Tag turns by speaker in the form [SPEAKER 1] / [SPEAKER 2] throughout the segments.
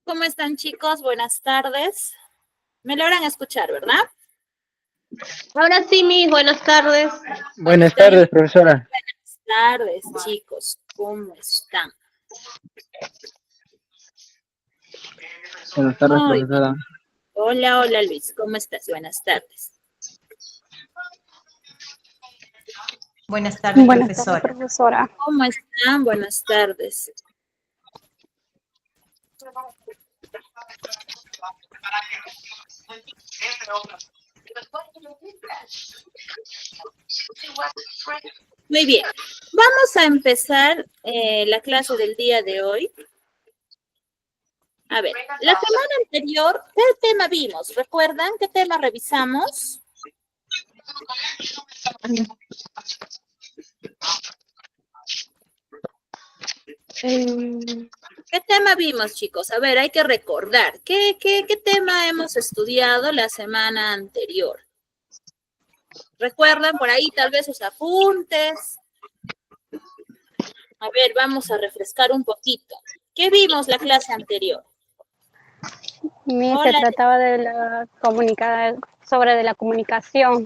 [SPEAKER 1] ¿Cómo están, chicos? Buenas tardes. Me logran escuchar, ¿verdad?
[SPEAKER 2] Ahora sí, mis buenas tardes.
[SPEAKER 3] Buenas tardes, profesora.
[SPEAKER 1] Buenas tardes, chicos. ¿Cómo están?
[SPEAKER 3] Buenas tardes,
[SPEAKER 1] Muy bien.
[SPEAKER 3] profesora.
[SPEAKER 1] Hola, Luis. ¿Cómo estás? Buenas tardes.
[SPEAKER 4] Buenas tardes,
[SPEAKER 2] Buenas
[SPEAKER 4] profesora.
[SPEAKER 2] tardes, profesora.
[SPEAKER 1] ¿Cómo están? Buenas tardes. Muy bien. Vamos a empezar la clase del día de hoy. A ver, la semana anterior, ¿qué tema vimos? ¿Recuerdan qué tema revisamos? ¿Qué tema vimos, chicos? A ver, hay que recordar. ¿Qué tema hemos estudiado la semana anterior? ¿Recuerdan por ahí tal vez sus apuntes? A ver, vamos a refrescar un poquito. ¿Qué vimos la clase anterior?
[SPEAKER 2] Se trataba de la sobre de la comunicación,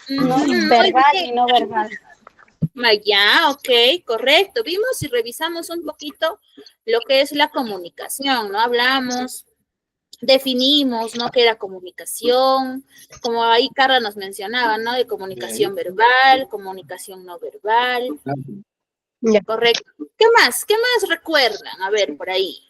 [SPEAKER 2] ¿no? Verbal y no verbal.
[SPEAKER 1] Ya, ok, correcto. Vimos y revisamos un poquito lo que es la comunicación, ¿no? Hablamos, definimos, ¿no? ¿Qué era comunicación? Como ahí Carla nos mencionaba, ¿no? De comunicación verbal, comunicación no verbal.
[SPEAKER 2] Ya.
[SPEAKER 1] Correcto. ¿Qué más? ¿Qué más recuerdan? A ver, por ahí.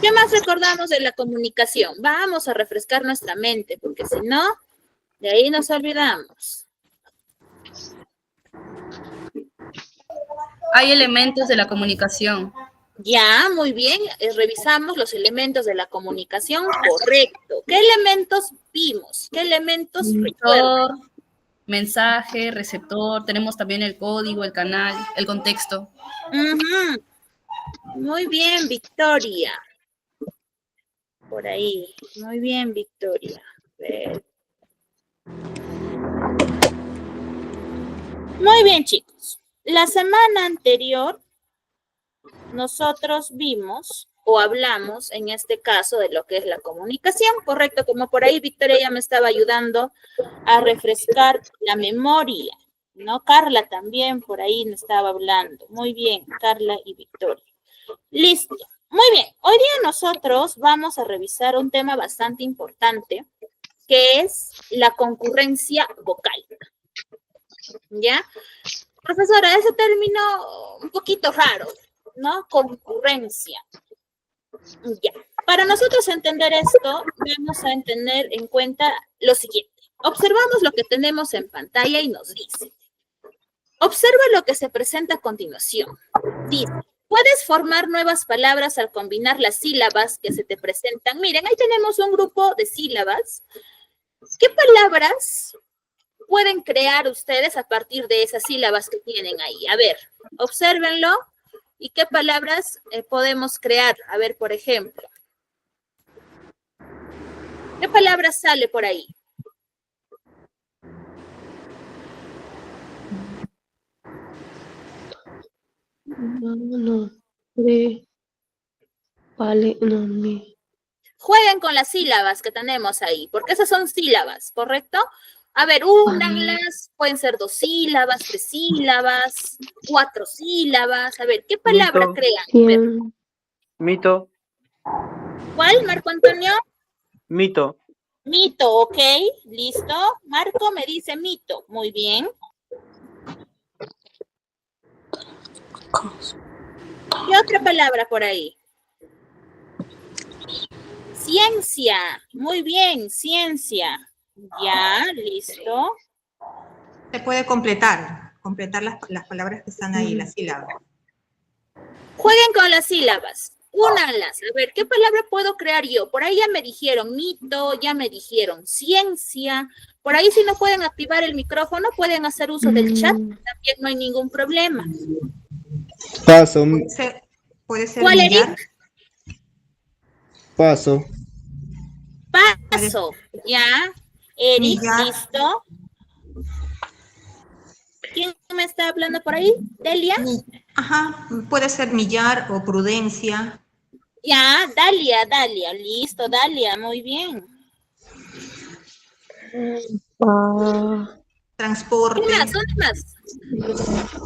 [SPEAKER 1] ¿Qué más recordamos de la comunicación? Vamos a refrescar nuestra mente, porque si no, de ahí nos olvidamos.
[SPEAKER 5] Hay elementos de la comunicación.
[SPEAKER 1] Ya, muy bien. Revisamos los elementos de la comunicación. Correcto. ¿Qué elementos vimos? ¿Qué elementos recuerdan?
[SPEAKER 5] Emisor, mensaje, receptor, tenemos también el código, el canal, el contexto.
[SPEAKER 1] Muy bien, Victoria. Por ahí. Muy bien, Victoria. Muy bien, chicos. La semana anterior nosotros vimos o hablamos, en este caso, de lo que es la comunicación, correcto, como por ahí Victoria ya me estaba ayudando a refrescar la memoria, ¿no? Carla también por ahí me estaba hablando. Muy bien, Carla y Victoria. Listo. Muy bien, hoy día nosotros vamos a revisar un tema bastante importante, que es la concurrencia vocal. ¿Ya? Profesora, ese término un poquito raro, ¿no? Concurrencia. Ya. Para nosotros entender esto, vamos a tener en cuenta lo siguiente. Observamos lo que tenemos en pantalla y nos dice. Observa lo que se presenta a continuación. Dice, puedes formar nuevas palabras al combinar las sílabas que se te presentan. Miren, ahí tenemos un grupo de sílabas. ¿Qué palabras pueden crear ustedes a partir de esas sílabas que tienen ahí? A ver, obsérvenlo. ¿Y qué palabras podemos crear? A ver, por ejemplo. ¿Qué palabra sale por ahí? Jueguen con las sílabas que tenemos ahí, porque esas son sílabas, ¿correcto? A ver, únanlas, pueden ser 2 sílabas, 3 sílabas, 4 sílabas. A ver, ¿qué palabra crean?
[SPEAKER 3] Mito.
[SPEAKER 1] ¿Cuál, Marco Antonio?
[SPEAKER 3] Mito.
[SPEAKER 1] Mito, ok, listo. Marco me dice mito, muy bien. ¿Qué otra palabra por ahí? Ciencia, muy bien, ciencia. Ya, listo.
[SPEAKER 4] Se puede completar las palabras que están ahí, las sílabas.
[SPEAKER 1] Jueguen con las sílabas, únanlas. A ver, ¿qué palabra puedo crear yo? Por ahí ya me dijeron mito, ya me dijeron ciencia. Por ahí si no pueden activar el micrófono, pueden hacer uso del chat, también no hay ningún problema.
[SPEAKER 3] Paso.
[SPEAKER 4] Puede ser
[SPEAKER 1] ¿Cuál,
[SPEAKER 4] mirar.
[SPEAKER 1] Eric?
[SPEAKER 3] Paso.
[SPEAKER 1] Paso, ya. Eric,
[SPEAKER 4] Millar.
[SPEAKER 1] listo. ¿Quién me está hablando por ahí? ¿Delia?
[SPEAKER 4] Ajá, puede ser millar o prudencia.
[SPEAKER 1] Ya, Dalia, listo, Dalia, muy bien.
[SPEAKER 4] Transporte.
[SPEAKER 1] ¿Qué más? ¿Dónde más?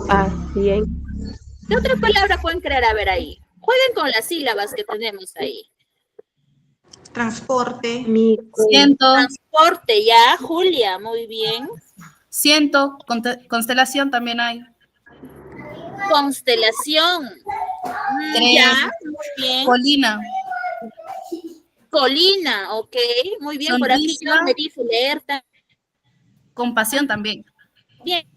[SPEAKER 6] Paciencia.
[SPEAKER 1] ¿Qué otra palabra pueden creer a ver ahí? Jueguen con las sílabas que tenemos ahí.
[SPEAKER 4] Transporte.
[SPEAKER 5] Ciento,
[SPEAKER 1] Transporte, ya, Julia, muy bien.
[SPEAKER 5] ciento, constelación también hay.
[SPEAKER 1] Constelación, ya,
[SPEAKER 5] Tren,
[SPEAKER 1] muy bien.
[SPEAKER 5] colina,
[SPEAKER 1] Colina, ok, muy bien. Por aquí
[SPEAKER 5] sonrisa,
[SPEAKER 1] John me dice leer
[SPEAKER 5] compasión también.
[SPEAKER 1] también.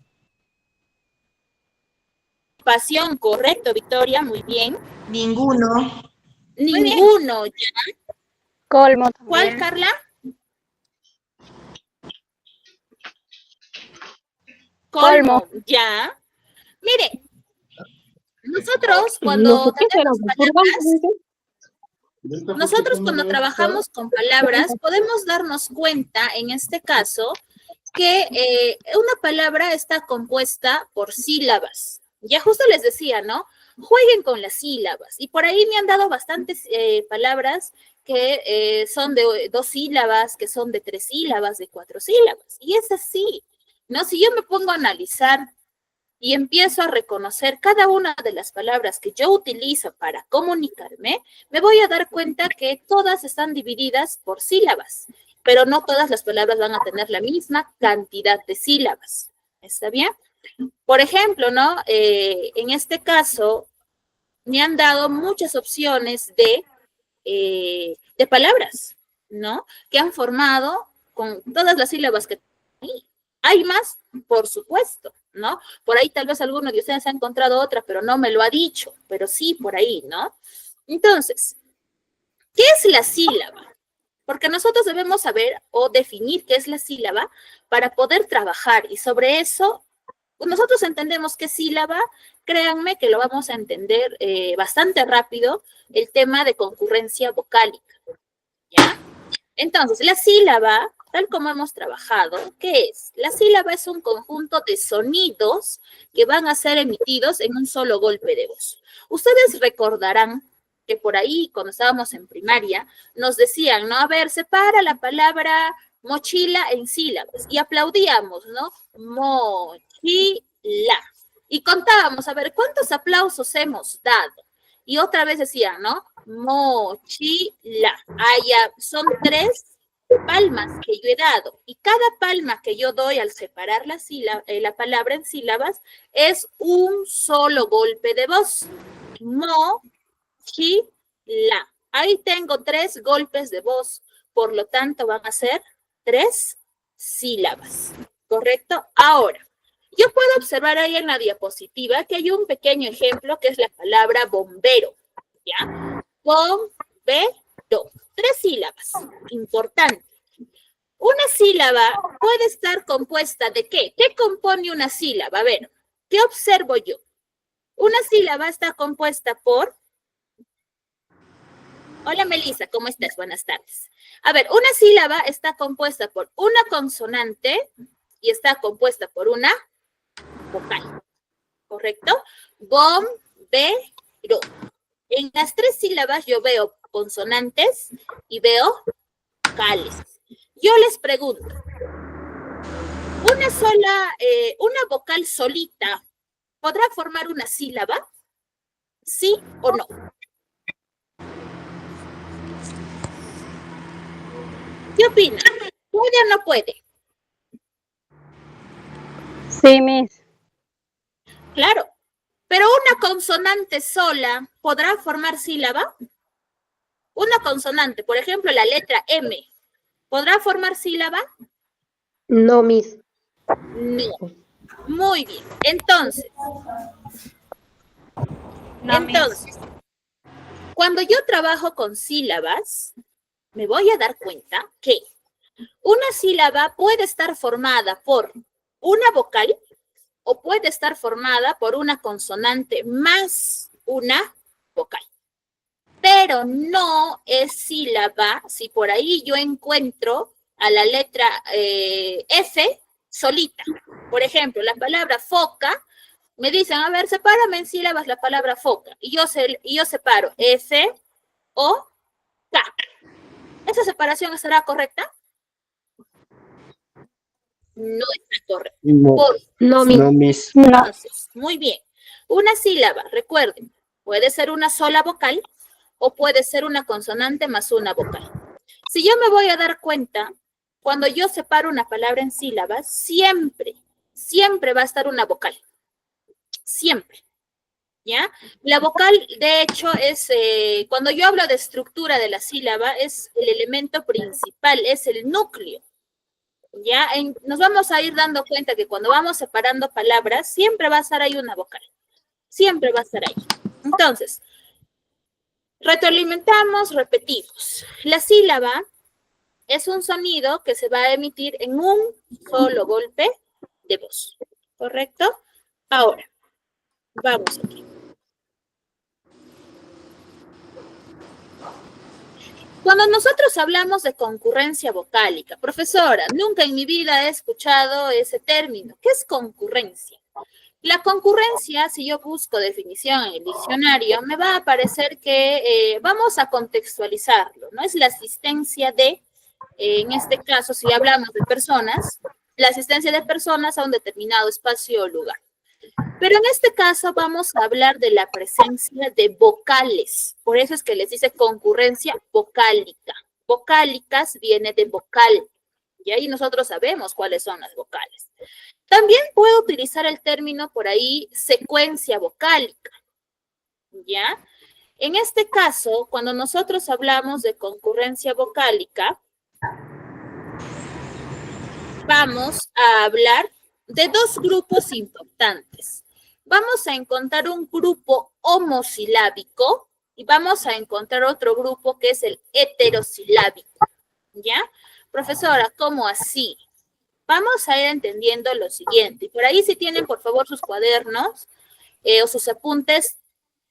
[SPEAKER 1] Pasión, correcto, Victoria, muy bien.
[SPEAKER 4] Ninguno.
[SPEAKER 1] Ninguno, ya.
[SPEAKER 2] Colmo
[SPEAKER 1] ¿Cuál,
[SPEAKER 2] también.
[SPEAKER 1] Carla? Colmo, ya. Mire, nosotros cuando tenemos palabras, nosotros cuando trabajamos con palabras, podemos darnos cuenta, en este caso, que una palabra está compuesta por sílabas. Ya justo les decía, ¿no? Jueguen con las sílabas. Y por ahí me han dado bastantes palabras que son de 2 sílabas, que son de 3 sílabas, de 4 sílabas. Y es así, ¿no? Si yo me pongo a analizar y empiezo a reconocer cada una de las palabras que yo utilizo para comunicarme, me voy a dar cuenta que todas están divididas por sílabas, pero no todas las palabras van a tener la misma cantidad de sílabas. ¿Está bien? Por ejemplo, ¿no? En este caso, me han dado muchas opciones de palabras, ¿no? Que han formado con todas las sílabas que hay. Hay más, por supuesto, ¿no? Por ahí tal vez alguno de ustedes ha encontrado otra, pero no me lo ha dicho, pero sí por ahí, ¿no? Entonces, ¿qué es la sílaba? Porque nosotros debemos saber o definir qué es la sílaba para poder trabajar y sobre eso nosotros entendemos qué sílaba, créanme que lo vamos a entender bastante rápido, el tema de concurrencia vocálica, ¿ya? Entonces, la sílaba, tal como hemos trabajado, ¿qué es? La sílaba es un conjunto de sonidos que van a ser emitidos en un solo golpe de voz. Ustedes recordarán que por ahí, cuando estábamos en primaria, nos decían, ¿no? A ver, separa la palabra mochila en sílabas y aplaudíamos, ¿no? Mochila. Y contábamos, a ver, ¿cuántos aplausos hemos dado? Y otra vez decían, ¿no? Mochila. Ya son 3 palmas que yo he dado. Y cada palma que yo doy al separar la palabra en sílabas es un solo golpe de voz. Mochila. Ahí tengo 3 golpes de voz. Por lo tanto, van a ser 3 sílabas. ¿Correcto? Ahora, yo puedo observar ahí en la diapositiva que hay un pequeño ejemplo que es la palabra bombero. ¿Ya? Bombero. 3 sílabas. Importante. Una sílaba puede estar compuesta ¿de qué? ¿Qué compone una sílaba? A ver, ¿qué observo yo? Una sílaba está compuesta por... Hola Melissa, ¿cómo estás? Buenas tardes. A ver, una sílaba está compuesta por una consonante y está compuesta por una vocal. ¿Correcto? Bombero. En las 3 sílabas yo veo consonantes y veo vocales. Yo les pregunto, una vocal solita, ¿podrá formar una sílaba? ¿Sí o no? ¿Qué opinan? ¿Puede o no puede?
[SPEAKER 2] Sí, Miss.
[SPEAKER 1] Claro, pero una consonante sola, ¿podrá formar sílaba? Una consonante, por ejemplo, la letra M, ¿podrá formar sílaba?
[SPEAKER 6] No, Miss.
[SPEAKER 1] No. Muy bien. Entonces, cuando yo trabajo con sílabas, me voy a dar cuenta que una sílaba puede estar formada por una vocal o puede estar formada por una consonante más una vocal. Pero no es sílaba si por ahí yo encuentro a la letra F solita. Por ejemplo, la palabra foca, me dicen, a ver, sepárame en sílabas la palabra foca. Y yo separo F, O, K. ¿Esa separación estará correcta? No está correcta.
[SPEAKER 3] No,
[SPEAKER 6] No, Miss.
[SPEAKER 3] no, Miss.
[SPEAKER 2] No.
[SPEAKER 1] Entonces, muy bien. Una sílaba, recuerden, puede ser una sola vocal o puede ser una consonante más una vocal. Si yo me voy a dar cuenta, cuando yo separo una palabra en sílabas, siempre va a estar una vocal. Siempre. ¿Ya? La vocal, de hecho, es, cuando yo hablo de estructura de la sílaba, es el elemento principal, es el núcleo. ¿Ya? Nos vamos a ir dando cuenta que cuando vamos separando palabras, siempre va a estar ahí una vocal. Siempre va a estar ahí. Entonces, retroalimentamos, repetimos. La sílaba es un sonido que se va a emitir en un solo golpe de voz. ¿Correcto? Ahora, vamos aquí. Cuando nosotros hablamos de concurrencia vocálica, profesora, nunca en mi vida he escuchado ese término. ¿Qué es concurrencia? La concurrencia, si yo busco definición en el diccionario, me va a aparecer que vamos a contextualizarlo, ¿no? Es la asistencia de, en este caso, si hablamos de personas, la asistencia de personas a un determinado espacio o lugar. Pero en este caso vamos a hablar de la presencia de vocales. Por eso es que les dice concurrencia vocálica. Vocálicas viene de vocal. Y ahí nosotros sabemos cuáles son las vocales. También puedo utilizar el término por ahí secuencia vocálica. ¿Ya? En este caso, cuando nosotros hablamos de concurrencia vocálica, vamos a hablar de dos grupos importantes. Vamos a encontrar un grupo homosilábico y vamos a encontrar otro grupo que es el heterosilábico. ¿Ya? Profesora, ¿cómo así? Vamos a ir entendiendo lo siguiente. Y por ahí si tienen, por favor, sus cuadernos o sus apuntes,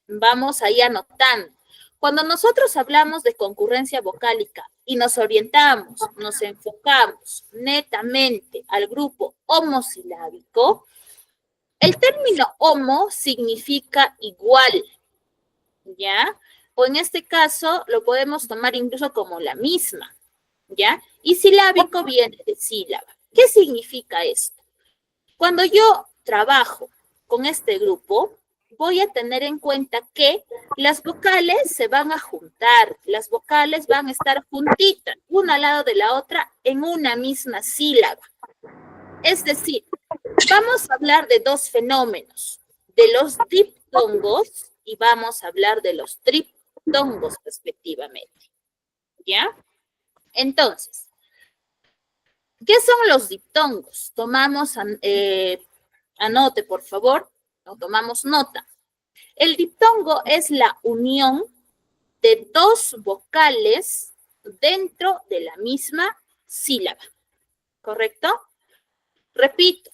[SPEAKER 1] vamos ahí anotando. Cuando nosotros hablamos de concurrencia vocálica y nos orientamos, nos enfocamos netamente al grupo homosilábico, el término homo significa igual, ¿ya? O en este caso lo podemos tomar incluso como la misma, ¿ya? Y silábico viene de sílaba. ¿Qué significa esto? Cuando yo trabajo con este grupo, voy a tener en cuenta que las vocales se van a juntar, las vocales van a estar juntitas, una al lado de la otra, en una misma sílaba. Es decir, vamos a hablar de dos fenómenos, de los diptongos y vamos a hablar de los triptongos respectivamente. ¿Ya? Entonces, ¿qué son los diptongos? Tomamos, anote por favor, o tomamos nota. El diptongo es la unión de dos vocales dentro de la misma sílaba, ¿correcto? Repito,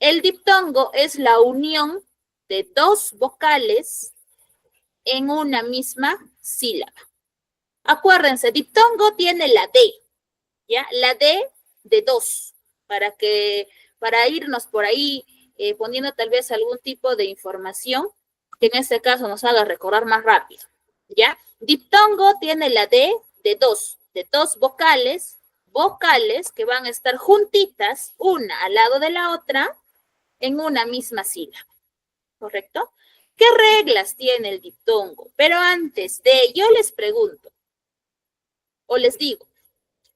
[SPEAKER 1] el diptongo es la unión de dos vocales en una misma sílaba. Acuérdense, diptongo tiene la D, ¿ya? La D de dos, para irnos por ahí poniendo tal vez algún tipo de información que en este caso nos haga recordar más rápido, ¿ya? Diptongo tiene la D de dos vocales que van a estar juntitas, una al lado de la otra, en una misma sílaba, ¿correcto? ¿Qué reglas tiene el diptongo? Pero antes de ello les pregunto, o les digo,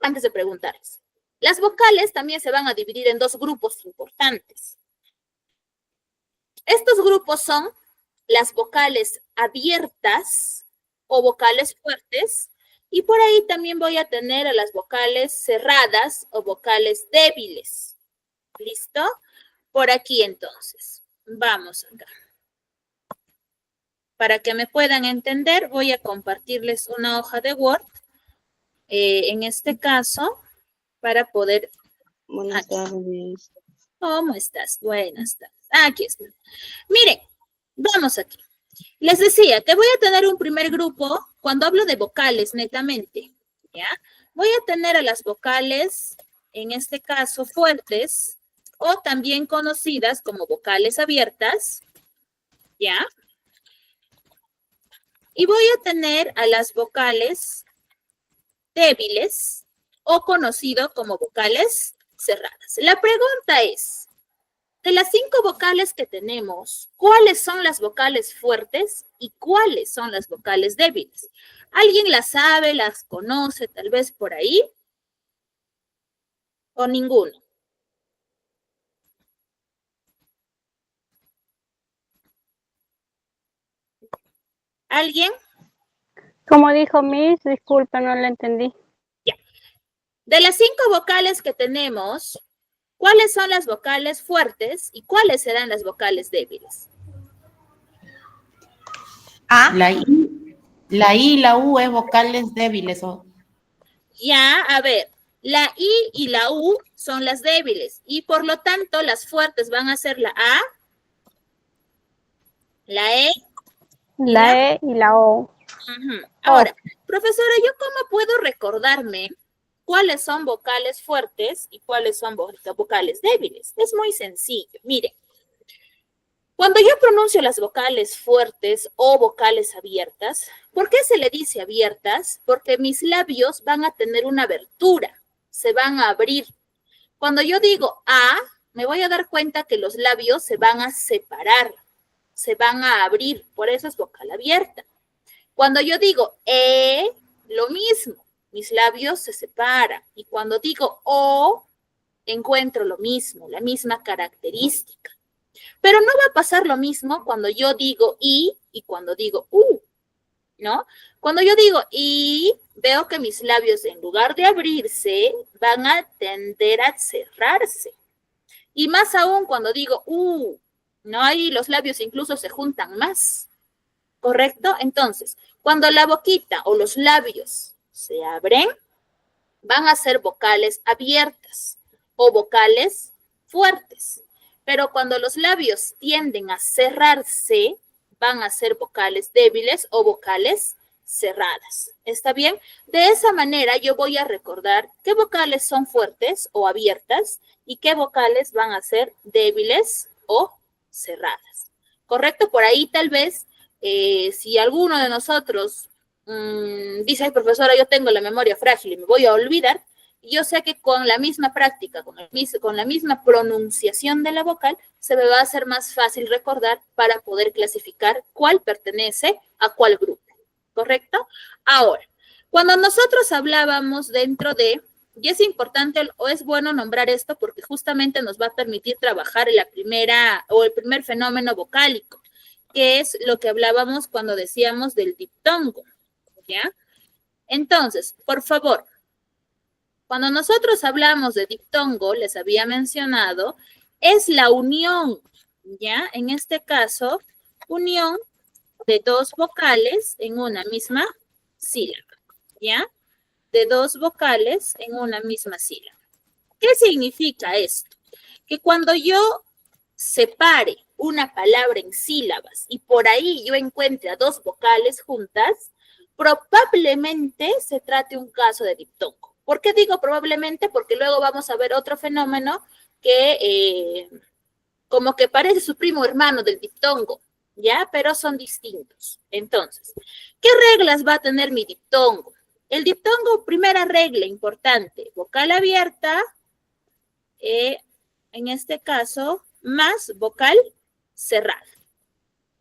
[SPEAKER 1] antes de preguntarles, las vocales también se van a dividir en dos grupos importantes. Estos grupos son las vocales abiertas o vocales fuertes, y por ahí también voy a tener a las vocales cerradas o vocales débiles. ¿Listo? Por aquí entonces. Vamos acá. Para que me puedan entender, voy a compartirles una hoja de Word. En este caso, para poder...
[SPEAKER 7] Buenas tardes.
[SPEAKER 1] ¿Cómo estás? Buenas tardes. Aquí está. Miren, vamos aquí. Les decía que voy a tener un primer grupo cuando hablo de vocales netamente, ¿ya? Voy a tener a las vocales, en este caso, fuertes, o también conocidas como vocales abiertas, ¿ya? Y voy a tener a las vocales débiles o conocido como vocales cerradas. La pregunta es, de las 5 vocales que tenemos, ¿cuáles son las vocales fuertes y cuáles son las vocales débiles? ¿Alguien las sabe, las conoce tal vez por ahí? ¿O ninguno? ¿Alguien?
[SPEAKER 2] Como dijo Miss, disculpa, no la entendí.
[SPEAKER 1] Ya. De las 5 vocales que tenemos, ¿cuáles son las vocales fuertes y cuáles serán las vocales débiles?
[SPEAKER 4] A,
[SPEAKER 8] La I y la U es vocales débiles.
[SPEAKER 1] Ya, a ver, la I y la U son las débiles y por lo tanto las fuertes van a ser la A, la E.
[SPEAKER 2] La E y la O.
[SPEAKER 1] Ahora, profesora, ¿yo cómo puedo recordarme cuáles son vocales fuertes y cuáles son vocales débiles? Es muy sencillo. Mire, cuando yo pronuncio las vocales fuertes o vocales abiertas, ¿por qué se le dice abiertas? Porque mis labios van a tener una abertura, se van a abrir. Cuando yo digo A, me voy a dar cuenta que los labios se van a separar, se van a abrir, por eso es vocal abierta. Cuando yo digo lo mismo, mis labios se separan. Y cuando digo O, encuentro lo mismo, la misma característica. Pero no va a pasar lo mismo cuando yo digo I y cuando digo U, ¿no? Cuando yo digo I, veo que mis labios en lugar de abrirse, van a tender a cerrarse. Y más aún cuando digo U, ¿no? Ahí los labios incluso se juntan más. ¿Correcto? Entonces, cuando la boquita o los labios se abren, van a ser vocales abiertas o vocales fuertes. Pero cuando los labios tienden a cerrarse, van a ser vocales débiles o vocales cerradas. ¿Está bien? De esa manera yo voy a recordar qué vocales son fuertes o abiertas y qué vocales van a ser débiles o cerradas. ¿Correcto? Por ahí tal vez si alguno de nosotros dice, ay, profesora, yo tengo la memoria frágil y me voy a olvidar, yo sé que con la misma práctica, con la misma pronunciación de la vocal, se me va a hacer más fácil recordar para poder clasificar cuál pertenece a cuál grupo. ¿Correcto? Ahora, cuando nosotros hablábamos dentro de, y es importante o es bueno nombrar esto porque justamente nos va a permitir trabajar el primer fenómeno vocálico, que es lo que hablábamos cuando decíamos del diptongo, ¿ya? Entonces, por favor, cuando nosotros hablamos de diptongo, les había mencionado, es la unión, ¿ya? En este caso, unión de 2 vocales en una misma sílaba, ¿ya? De 2 vocales en una misma sílaba. ¿Qué significa esto? Que cuando yo separe una palabra en sílabas y por ahí yo encuentre a 2 vocales juntas, probablemente se trate un caso de diptongo. ¿Por qué digo probablemente? Porque luego vamos a ver otro fenómeno que como que parece su primo hermano del diptongo, ¿ya? Pero son distintos. Entonces, ¿qué reglas va a tener mi diptongo? El diptongo, primera regla importante, vocal abierta, en este caso, más vocal cerrada.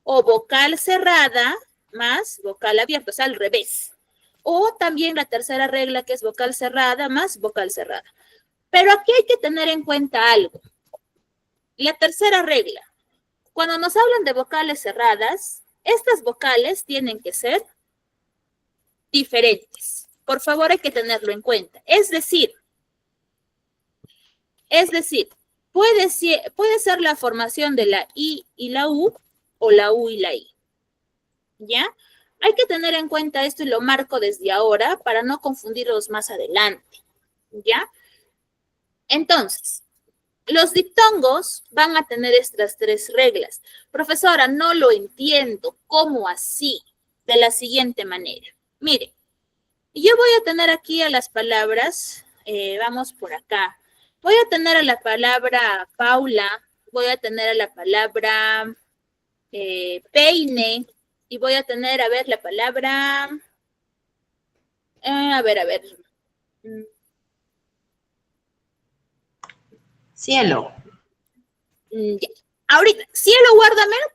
[SPEAKER 1] O vocal cerrada más vocal abierta, o sea, al revés. O también la tercera regla que es vocal cerrada más vocal cerrada. Pero aquí hay que tener en cuenta algo. La tercera regla, cuando nos hablan de vocales cerradas, estas vocales tienen que ser diferentes. Por favor, hay que tenerlo en cuenta. Es decir, puede ser la formación de la I y la U o la U y la I. ¿Ya? Hay que tener en cuenta esto y lo marco desde ahora para no confundirlos más adelante. ¿Ya? Entonces, los diptongos van a tener estas 3 reglas. Profesora, no lo entiendo. ¿Cómo así? De la siguiente manera. Mire, yo voy a tener aquí a las palabras, vamos por acá. Voy a tener a la palabra Paula, voy a tener a la palabra peine, y voy a tener, a ver, la palabra, a ver.
[SPEAKER 8] Cielo.
[SPEAKER 1] Ya. Ahorita, cielo, guárdamelo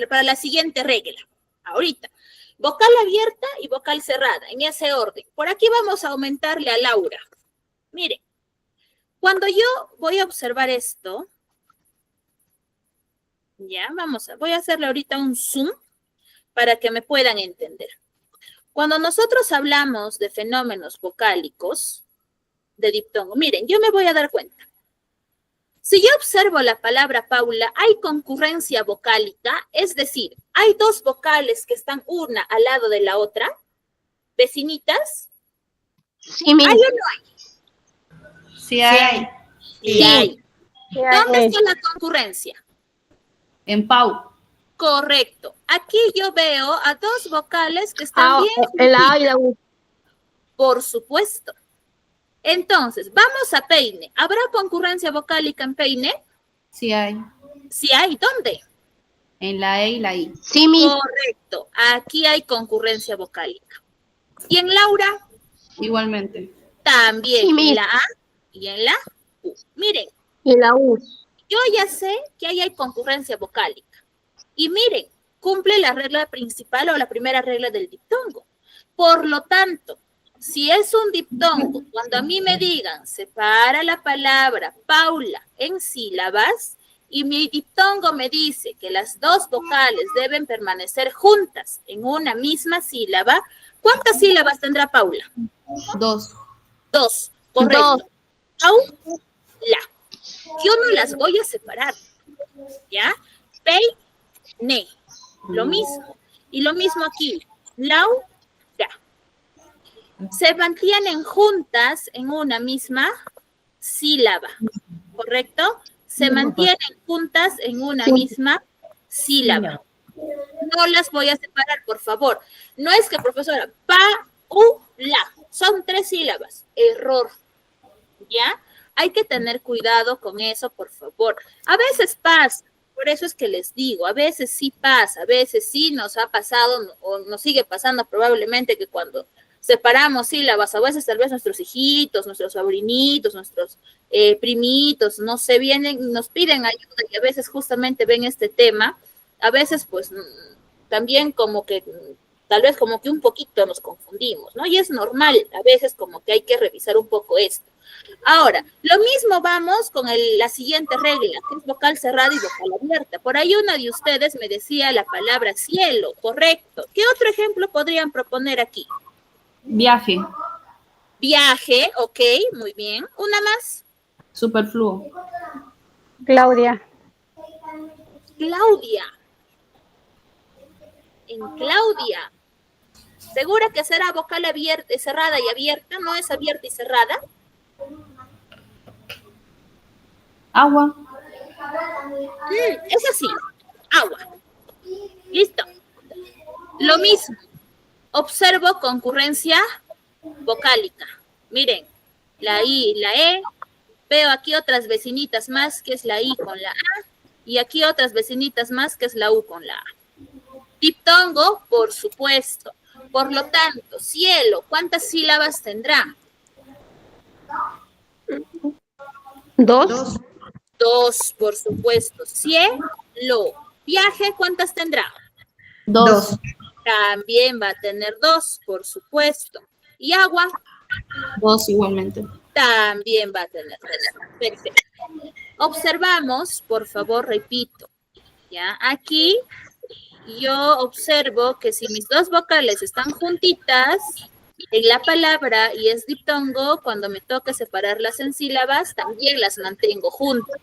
[SPEAKER 1] para la siguiente regla. Ahorita. Vocal abierta y vocal cerrada, en ese orden. Por aquí vamos a aumentarle a Laura. Miren, cuando yo voy a observar esto, ya, voy a hacerle ahorita un zoom para que me puedan entender. Cuando nosotros hablamos de fenómenos vocálicos, de diptongo, miren, yo me voy a dar cuenta. Si yo observo la palabra Paula, hay concurrencia vocálica, es decir, hay dos vocales que están una al lado de la otra, vecinitas.
[SPEAKER 6] Sí, Miss.
[SPEAKER 1] ¿Hay o no hay?
[SPEAKER 5] Sí hay.
[SPEAKER 1] Sí hay.
[SPEAKER 2] Sí hay.
[SPEAKER 1] ¿Dónde está la concurrencia?
[SPEAKER 5] En Pau.
[SPEAKER 1] Correcto. Aquí yo veo a dos vocales que están bien
[SPEAKER 6] En la A y
[SPEAKER 1] juntitas.
[SPEAKER 6] la U.
[SPEAKER 1] Por supuesto. Entonces, vamos a peine. ¿Habrá concurrencia vocálica en peine?
[SPEAKER 5] Sí hay.
[SPEAKER 1] Sí hay. ¿Dónde?
[SPEAKER 5] En la E y la I.
[SPEAKER 6] Sí, Miss.
[SPEAKER 1] Correcto. Aquí hay concurrencia vocálica. ¿Y en Laura?
[SPEAKER 5] Igualmente.
[SPEAKER 1] También.
[SPEAKER 6] Sí, Miss.
[SPEAKER 1] En la A y en la U. Miren,
[SPEAKER 6] Y en la U.
[SPEAKER 1] yo ya sé que ahí hay concurrencia vocálica. Y miren, cumple la regla principal o la primera regla del diptongo. Por lo tanto, si es un diptongo, cuando a mí me digan, separa la palabra Paula en sílabas, y mi diptongo me dice que las dos vocales deben permanecer juntas en una misma sílaba, ¿cuántas sílabas tendrá Paula?
[SPEAKER 5] 2.
[SPEAKER 1] 2, correcto.
[SPEAKER 6] Dos.
[SPEAKER 1] Paula. Yo no las voy a separar, ¿ya? Peine, lo mismo. Y lo mismo aquí, Laura. Se mantienen juntas en una misma sílaba, ¿correcto? Se mantienen juntas en una misma sílaba. No las voy a separar, por favor. No es que, profesora, pa-u-la, son 3 sílabas. Error, ¿ya? Hay que tener cuidado con eso, por favor. A veces pasa, por eso es que les digo, a veces sí pasa, a veces sí nos ha pasado o nos sigue pasando probablemente que cuando separamos sílabas, a veces tal vez nuestros hijitos, nuestros sobrinitos, nuestros primitos, no sé, vienen, nos piden ayuda y a veces justamente ven este tema, a veces pues también como que, tal vez como que un poquito nos confundimos, ¿no? Y es normal, a veces como que hay que revisar un poco esto. Ahora, lo mismo vamos con la siguiente regla, que es vocal cerrada y vocal abierta. Por ahí una de ustedes me decía la palabra cielo, correcto. ¿Qué otro ejemplo podrían proponer aquí?
[SPEAKER 5] Viaje.
[SPEAKER 1] Viaje, ok, muy bien. ¿Una más?
[SPEAKER 5] Superfluo.
[SPEAKER 2] Claudia.
[SPEAKER 1] Claudia. En Claudia. ¿Segura que será vocal abierta, cerrada y abierta? ¿No es abierta y cerrada?
[SPEAKER 5] Agua.
[SPEAKER 1] Es así. Agua. Listo. Lo mismo. Observo concurrencia vocálica. Miren, la I y la E. Veo aquí otras vecinitas más, que es la I con la A. Y aquí otras vecinitas más, que es la U con la A. Diptongo, por supuesto. Por lo tanto, cielo, ¿cuántas sílabas tendrá?
[SPEAKER 6] 2.
[SPEAKER 1] 2, por supuesto. Cielo. Viaje, ¿cuántas tendrá?
[SPEAKER 8] 2.
[SPEAKER 1] También va a tener 2, por supuesto. Y agua
[SPEAKER 5] 2 igualmente.
[SPEAKER 1] también va a tener 2. Perfecto. Observamos, por favor, repito. ¿Ya? Aquí yo observo que si mis dos vocales están juntitas en la palabra y es diptongo, cuando me toque separarlas en sílabas, también las mantengo juntas.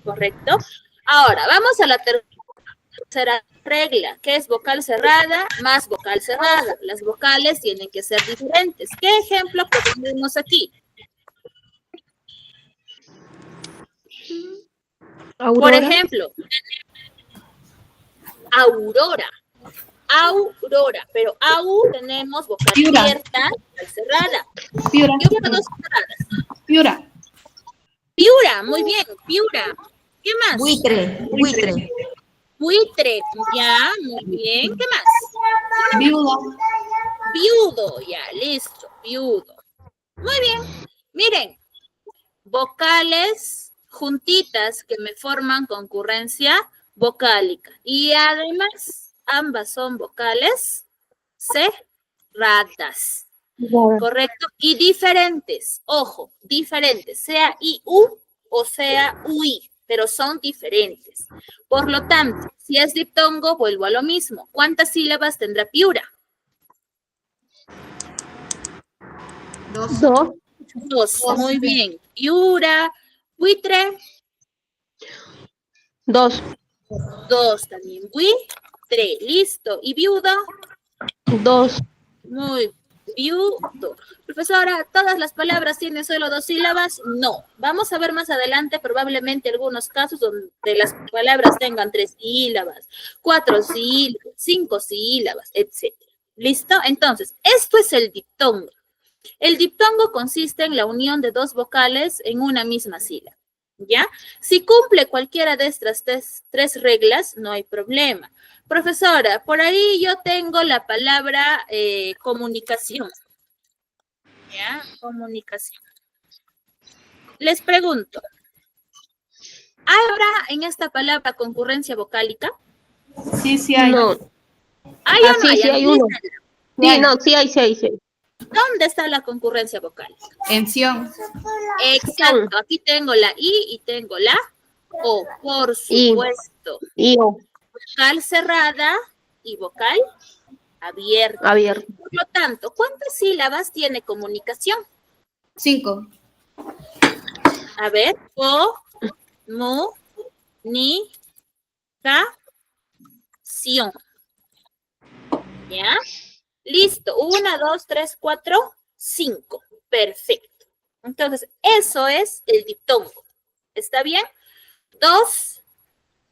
[SPEAKER 1] ¿Correcto? Ahora, vamos a la tercera regla, que es vocal cerrada más vocal cerrada. Las vocales tienen que ser diferentes. ¿Qué ejemplo ponemos aquí?
[SPEAKER 6] Aurora.
[SPEAKER 1] Por ejemplo, Aurora. Aurora, pero au tenemos vocal
[SPEAKER 5] Piura.
[SPEAKER 1] abierta, vocal cerrada.
[SPEAKER 5] Piura.
[SPEAKER 1] Yo veo dos cerradas.
[SPEAKER 5] Piura.
[SPEAKER 1] Piura. Piura, muy bien, Piura. ¿Qué más?
[SPEAKER 4] Buitre.
[SPEAKER 1] Buitre, ya, muy bien. ¿Qué más?
[SPEAKER 8] Viudo.
[SPEAKER 1] Viudo, ya, listo, viudo. Muy bien. Miren, vocales juntitas que me forman concurrencia vocálica. Y además, ambas son vocales cerradas. ¿Correcto? Y diferentes, ojo, diferentes, sea IU o sea UI, pero son diferentes. Por lo tanto, si es diptongo, vuelvo a lo mismo. ¿Cuántas sílabas tendrá Piura?
[SPEAKER 6] 2.
[SPEAKER 1] 2, muy bien. Piura, buitre,
[SPEAKER 6] 2.
[SPEAKER 1] 2 también. Buitre, listo. ¿Y viudo?
[SPEAKER 6] 2.
[SPEAKER 1] Muy viudo. Profesora, ¿todas las palabras tienen solo 2 sílabas? No. Vamos a ver más adelante probablemente algunos casos donde las palabras tengan 3 sílabas, 4 sílabas, 5 sílabas, etc. ¿Listo? Entonces, esto es el diptongo. El diptongo consiste en la unión de 2 vocales en una misma sílaba. ¿Ya? Si cumple cualquiera de estas 3 reglas, no hay problema. Profesora, por ahí yo tengo la palabra comunicación. ¿Ya? Comunicación. Les pregunto, ¿habrá en esta palabra concurrencia vocálica?
[SPEAKER 8] Sí hay.
[SPEAKER 6] No.
[SPEAKER 1] ¿Hay o no
[SPEAKER 6] Sí,
[SPEAKER 1] hay?
[SPEAKER 6] sí hay uno. Sí, no, sí hay 6.
[SPEAKER 1] ¿Dónde está la concurrencia vocálica?
[SPEAKER 8] Ención.
[SPEAKER 1] Exacto, aquí tengo la I y tengo la O, por supuesto.
[SPEAKER 6] O.
[SPEAKER 1] Vocal cerrada y vocal abierta.
[SPEAKER 6] Abierto.
[SPEAKER 1] Por lo tanto, ¿cuántas sílabas tiene comunicación?
[SPEAKER 5] 5.
[SPEAKER 1] A ver, o, mu, ni, ca, ción. ¿Ya? Listo. 1, 2, 3, 4, 5. Perfecto. Entonces, eso es el diptongo. ¿Está bien? 2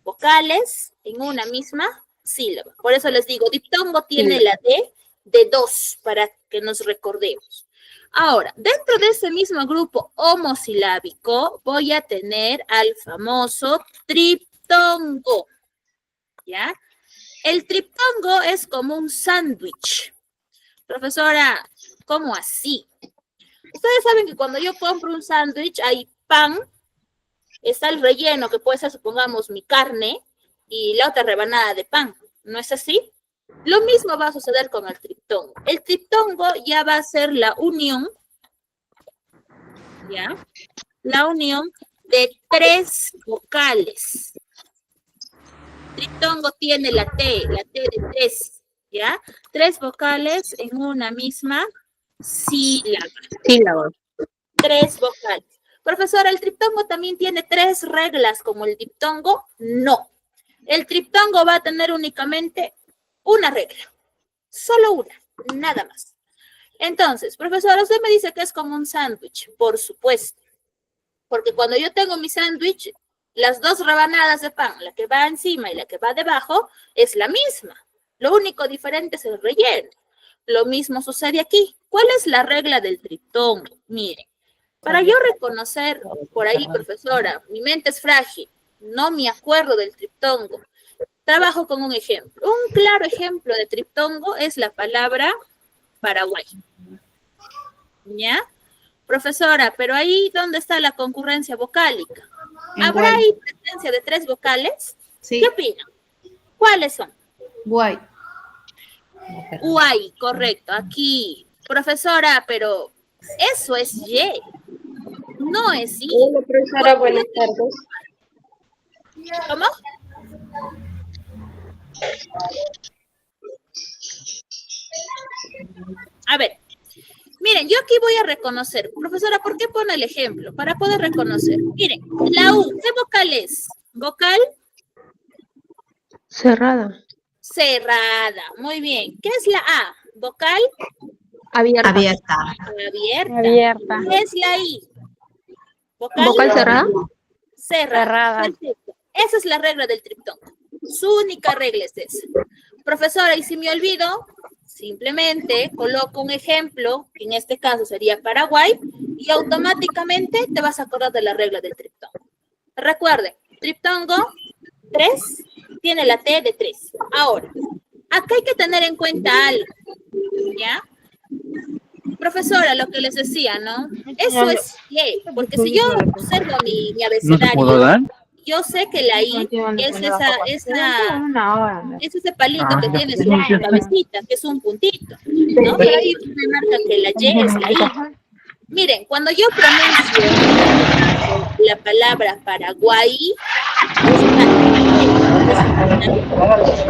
[SPEAKER 1] vocales en una misma sílaba. Por eso les digo, diptongo tiene la D de 2 para que nos recordemos. Ahora, dentro de ese mismo grupo homosilábico voy a tener al famoso triptongo. ¿Ya? El triptongo es como un sándwich. Profesora, ¿cómo así? Ustedes saben que cuando yo compro un sándwich hay pan, está el relleno que puede ser, supongamos, mi carne y la otra rebanada de pan. ¿No es así? Lo mismo va a suceder con el triptongo. El triptongo ya va a ser la unión, ¿ya? La unión de 3 vocales. Triptongo tiene la T de 3, ¿ya? 3 vocales en una misma sílaba. 3 vocales. Profesora, ¿el triptongo también tiene 3 reglas como el diptongo? No. El triptongo va a tener únicamente una regla. Solo una, nada más. Entonces, profesora, usted me dice que es como un sándwich. Por supuesto. Porque cuando yo tengo mi sándwich, las 2 rebanadas de pan, la que va encima y la que va debajo, es la misma. Lo único diferente es el relleno. Lo mismo sucede aquí. ¿Cuál es la regla del triptongo? Miren, para yo reconocer por ahí, profesora, mi mente es frágil, no me acuerdo del triptongo. Trabajo con un ejemplo. Un claro ejemplo de triptongo es la palabra Paraguay. ¿Ya? Profesora, pero ahí, ¿dónde está la concurrencia vocálica? ¿Habrá ahí presencia de 3 vocales?
[SPEAKER 8] Sí.
[SPEAKER 1] ¿Qué opinan? ¿Cuáles son?
[SPEAKER 8] Guay.
[SPEAKER 1] Guay, correcto. Aquí, profesora, pero eso es Y. No es I.
[SPEAKER 7] Hola, profesora, buenas tardes.
[SPEAKER 1] ¿Cómo? A ver, miren, yo aquí voy a reconocer. Profesora, ¿por qué pone el ejemplo? Para poder reconocer. Miren, la U, ¿qué vocal es? ¿Vocal?
[SPEAKER 6] Cerrada.
[SPEAKER 1] Cerrada. Muy bien. ¿Qué es la A? ¿Vocal?
[SPEAKER 6] Abierta.
[SPEAKER 4] Abierta.
[SPEAKER 2] Abierta.
[SPEAKER 1] ¿Qué es la I? ¿Vocal?
[SPEAKER 6] ¿Vocal cerrada?
[SPEAKER 1] Cerrada. Perfecto. Esa es la regla del triptongo. Su única regla es esa. Profesora, y si me olvido, simplemente coloco un ejemplo, que en este caso sería Paraguay, y automáticamente te vas a acordar de la regla del triptongo. Recuerden, triptongo 3 tiene la T de 3. Ahora, acá hay que tener en cuenta algo, ¿ya? Profesora, lo que les decía, ¿no? Eso es Y, porque si yo observo mi abecedario, yo sé que la I es ese palito que tiene su cabecita, que es un puntito, ¿no? Pero ahí me marca que la Y es la I. Miren, cuando yo pronuncio la palabra Paraguay,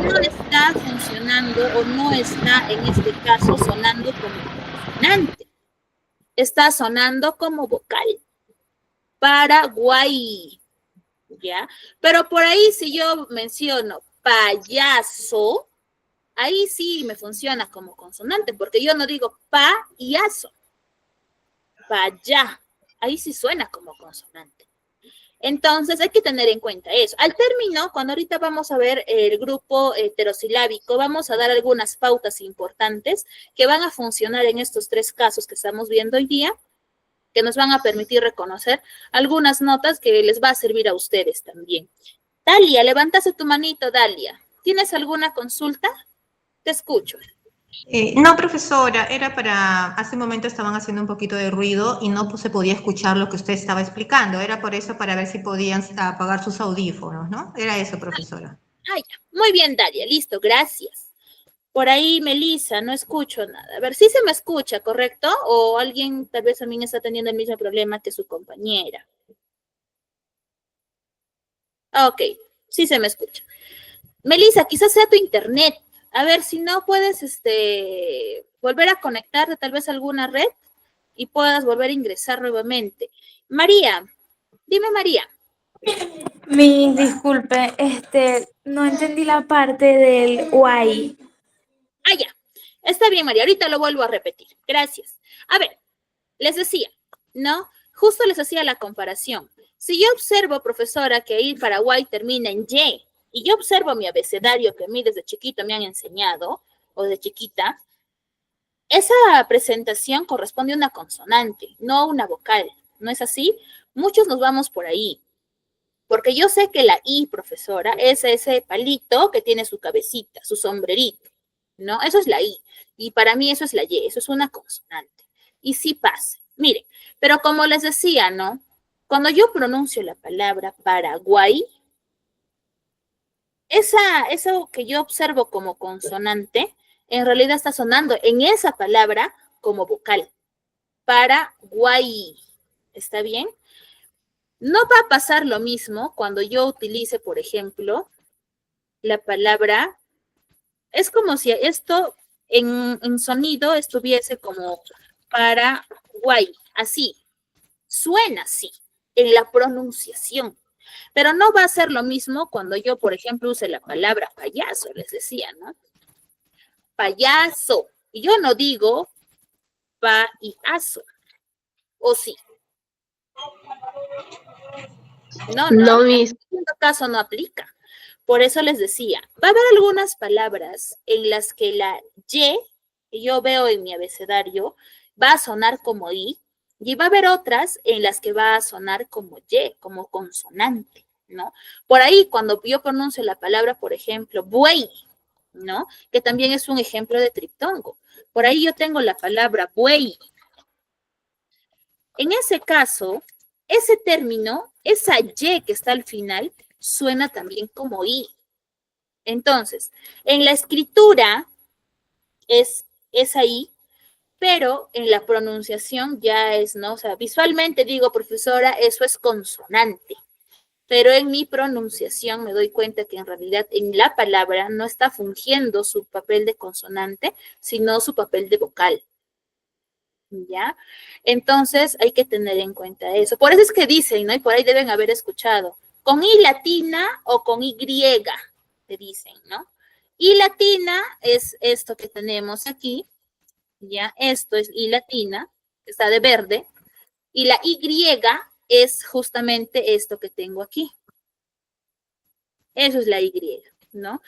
[SPEAKER 1] no está funcionando o no está en este caso sonando como consonante. Está sonando como vocal. Paraguay. ¿Ya? Pero por ahí si yo menciono payaso, ahí sí me funciona como consonante, porque yo no digo payaso. Payá. Ahí sí suena como consonante. Entonces hay que tener en cuenta eso. Al término, cuando ahorita vamos a ver el grupo heterosilábico, vamos a dar algunas pautas importantes que van a funcionar en estos 3 casos que estamos viendo hoy día, que nos van a permitir reconocer algunas notas que les va a servir a ustedes también. Dalia, levantaste tu manito, Dalia. ¿Tienes alguna consulta? Te escucho.
[SPEAKER 4] No, profesora, era hace un momento estaban haciendo un poquito de ruido y no se podía escuchar lo que usted estaba explicando. Era por eso, para ver si podían apagar sus audífonos, ¿no? Era eso, profesora.
[SPEAKER 1] Ya. Muy bien, Dalia, listo, gracias. Por ahí, Melissa, no escucho nada. A ver, ¿sí se me escucha, correcto? ¿O alguien tal vez también está teniendo el mismo problema que su compañera? Ok, sí se me escucha. Melissa, quizás sea tu internet. A ver, si no puedes volver a conectarte tal vez a alguna red y puedas volver a ingresar nuevamente. María, dime María.
[SPEAKER 9] Disculpe, no entendí la parte del guay.
[SPEAKER 1] Ya. Está bien, María. Ahorita lo vuelvo a repetir. Gracias. A ver, les decía, ¿no? Justo les hacía la comparación. Si yo observo, profesora, que ahí Paraguay termina en Y yo observo mi abecedario que a mí desde chiquito me han enseñado, o de chiquita, esa presentación corresponde a una consonante, no a una vocal. ¿No es así? Muchos nos vamos por ahí. Porque yo sé que la I, profesora, es ese palito que tiene su cabecita, su sombrerito, ¿no? Eso es la I. Y para mí eso es la Y, eso es una consonante. Y sí pasa. Miren, pero como les decía, ¿no? Cuando yo pronuncio la palabra Paraguay, eso que yo observo como consonante, en realidad está sonando en esa palabra como vocal. Paraguay. ¿Está bien? No va a pasar lo mismo cuando yo utilice, por ejemplo, la palabra, es como si esto en sonido estuviese como Paraguay, así, suena así, en la pronunciación. Pero no va a ser lo mismo cuando yo, por ejemplo, use la palabra payaso, les decía, ¿no? Payaso. Y yo no digo payaso. ¿O sí? No, en este caso no aplica. Por eso les decía, va a haber algunas palabras en las que la Y, que yo veo en mi abecedario, va a sonar como I, y va a haber otras en las que va a sonar como Y, como consonante, ¿no? Por ahí, cuando yo pronuncio la palabra, por ejemplo, buey, ¿no? Que también es un ejemplo de triptongo. Por ahí yo tengo la palabra buey. En ese caso, ese término, esa Y que está al final, suena también como I. Entonces, en la escritura es esa I, pero en la pronunciación ya es, ¿no? O sea, visualmente digo, profesora, eso es consonante. Pero en mi pronunciación me doy cuenta que en realidad en la palabra no está fungiendo su papel de consonante, sino su papel de vocal. ¿Ya? Entonces hay que tener en cuenta eso. Por eso es que dicen, ¿no? Y por ahí deben haber escuchado, con I latina o con Y, te dicen, ¿no? I latina es esto que tenemos aquí, ¿ya? Esto es I latina, que está de verde, y la Y es justamente esto que tengo aquí. Eso es la Y, ¿no?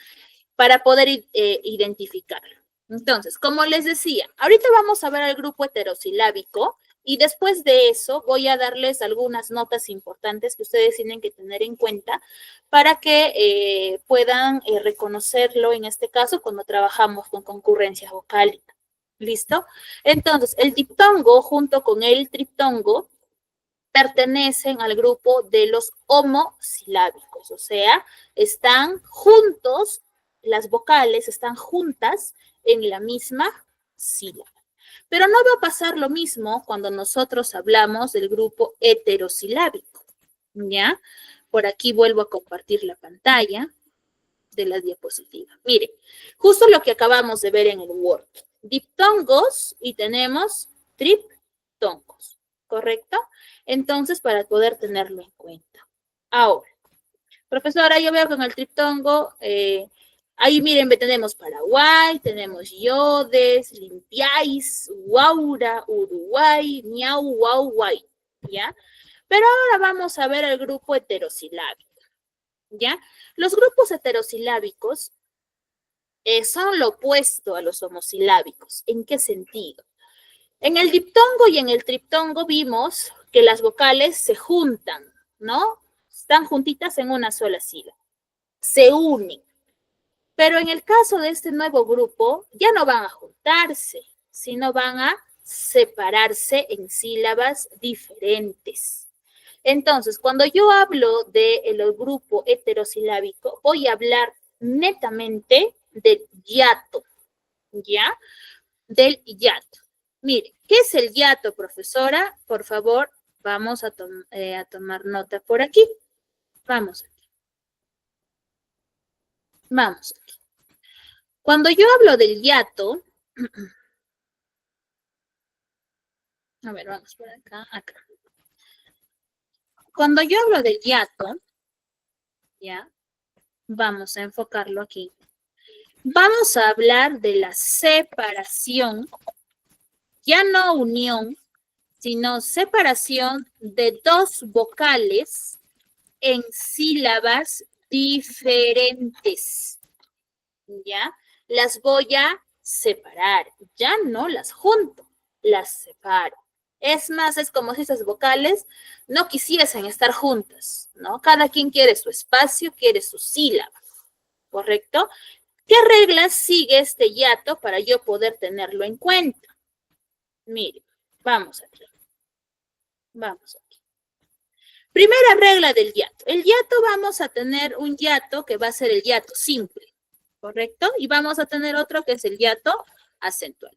[SPEAKER 1] Para poder identificarlo. Entonces, como les decía, ahorita vamos a ver al grupo heterosilábico Y después de eso voy a darles algunas notas importantes que ustedes tienen que tener en cuenta para que puedan reconocerlo en este caso cuando trabajamos con concurrencia vocálica. ¿Listo? Entonces, el diptongo junto con el triptongo pertenecen al grupo de los homosilábicos, o sea, están juntos, las vocales están juntas en la misma sílaba. Pero no va a pasar lo mismo cuando nosotros hablamos del grupo heterosilábico, ¿ya? Por aquí vuelvo a compartir la pantalla de la diapositiva. Mire, justo lo que acabamos de ver en el Word. Diptongos y tenemos triptongos, ¿correcto? Entonces, para poder tenerlo en cuenta. Ahora, profesora, yo veo que en el triptongo, ahí miren, tenemos Paraguay, tenemos Yodes, Limpiáis, Guaura, Uruguay, Miau, Guau, Guay, ¿ya? Pero ahora vamos a ver el grupo heterosilábico, ¿ya? Los grupos heterosilábicos son lo opuesto a los homosilábicos. ¿En qué sentido? En el diptongo y en el triptongo vimos que las vocales se juntan, ¿no? Están juntitas en una sola sílaba. Se unen. Pero en el caso de este nuevo grupo, ya no van a juntarse, sino van a separarse en sílabas diferentes. Entonces, cuando yo hablo del grupo heterosilábico, voy a hablar netamente del hiato, ¿ya? Del hiato. Mire, ¿qué es el hiato, profesora? Por favor, vamos a tomar nota por aquí. Vamos aquí. Vamos aquí. Cuando yo hablo del hiato, a ver, vamos por acá, acá. Cuando yo hablo del hiato, ¿ya? Vamos a enfocarlo aquí. Vamos a hablar de la separación, ya no unión, sino separación de dos vocales en sílabas diferentes, ¿ya? Las voy a separar, ya no las junto, las separo. Es más, es como si esas vocales no quisiesen estar juntas, ¿no? Cada quien quiere su espacio, quiere su sílaba, ¿correcto? ¿Qué reglas sigue este hiato para yo poder tenerlo en cuenta? Mire, vamos aquí. Vamos aquí. Primera regla del hiato. El hiato vamos a tener un hiato que va a ser el hiato simple, ¿correcto? Y vamos a tener otro que es el hiato acentual.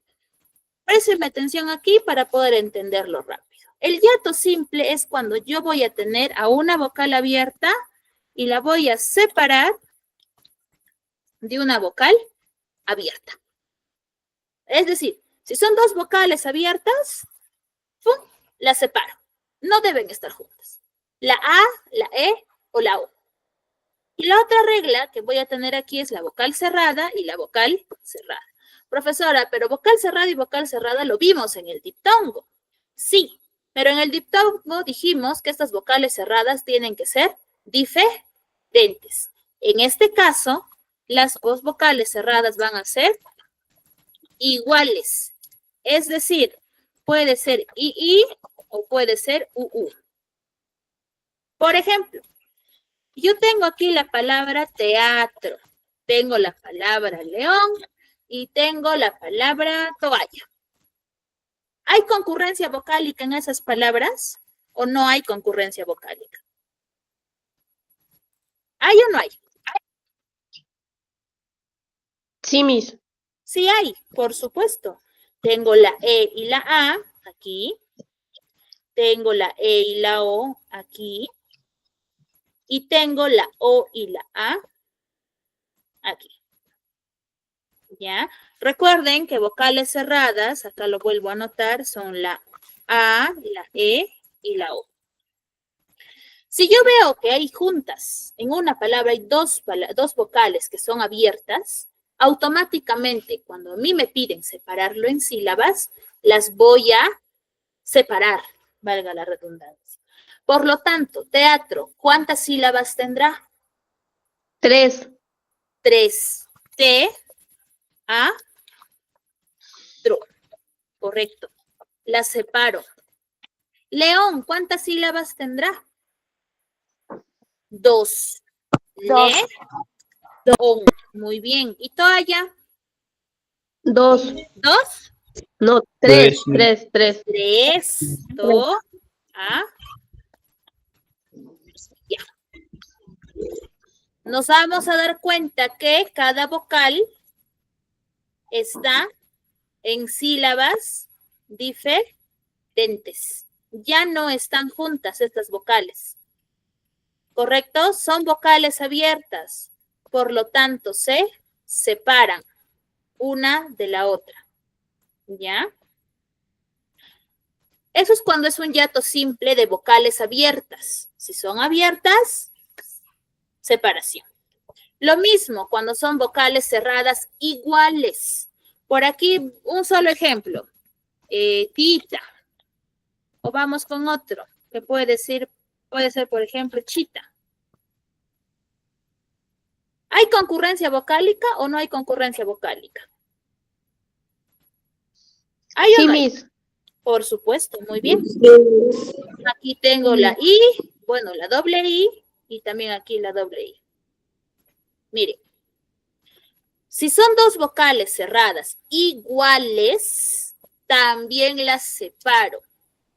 [SPEAKER 1] Présteme atención aquí para poder entenderlo rápido. El hiato simple es cuando yo voy a tener a una vocal abierta y la voy a separar de una vocal abierta. Es decir, si son dos vocales abiertas, ¡pum!, las separo. No deben estar juntas. La A, la E o la O. Y la otra regla que voy a tener aquí es la vocal cerrada y la vocal cerrada. Profesora, pero vocal cerrada y vocal cerrada lo vimos en el diptongo. Sí, pero en el diptongo dijimos que estas vocales cerradas tienen que ser diferentes. En este caso, las dos vocales cerradas van a ser iguales. Es decir, puede ser II o puede ser UU. Por ejemplo, yo tengo aquí la palabra teatro, tengo la palabra león y tengo la palabra toalla. ¿Hay concurrencia vocálica en esas palabras o no hay concurrencia vocálica? ¿Hay o no hay?
[SPEAKER 6] Sí, Miss.
[SPEAKER 1] Sí hay, por supuesto. Tengo la E y la A aquí. Tengo la E y la O aquí. Y tengo la O y la A aquí. ¿Ya? Recuerden que vocales cerradas, acá lo vuelvo a anotar, son la A, la E y la O. Si yo veo que hay juntas, en una palabra hay dos vocales que son abiertas, automáticamente cuando a mí me piden separarlo en sílabas, las voy a separar, valga la redundancia. Por lo tanto, teatro, ¿cuántas sílabas tendrá?
[SPEAKER 6] 3.
[SPEAKER 1] 3. T, A, tro. Correcto. Las separo. León, ¿cuántas sílabas tendrá? 2.
[SPEAKER 9] Dos.
[SPEAKER 1] León. Muy bien. ¿Y toalla?
[SPEAKER 6] 2.
[SPEAKER 1] 2.
[SPEAKER 6] No,
[SPEAKER 3] Tres.
[SPEAKER 6] 3. 3.
[SPEAKER 1] 3. To. A. Ya. Nos vamos a dar cuenta que cada vocal está en sílabas diferentes. Ya no están juntas estas vocales. ¿Correcto? Son vocales abiertas. Por lo tanto, se separan una de la otra. ¿Ya? Eso es cuando es un hiato simple de vocales abiertas. Si son abiertas, separación. Lo mismo cuando son vocales cerradas iguales. Por aquí, un solo ejemplo. Tita. O vamos con otro, que puede ser, por ejemplo, chita. ¿Hay concurrencia vocálica o no hay concurrencia vocálica? ¿Hay o
[SPEAKER 6] Sí,
[SPEAKER 1] no hay?
[SPEAKER 6] Miss.
[SPEAKER 1] Por supuesto, muy bien. Aquí tengo la I, bueno, la doble I y también aquí la doble I. Mire, si son dos vocales cerradas iguales, también las separo.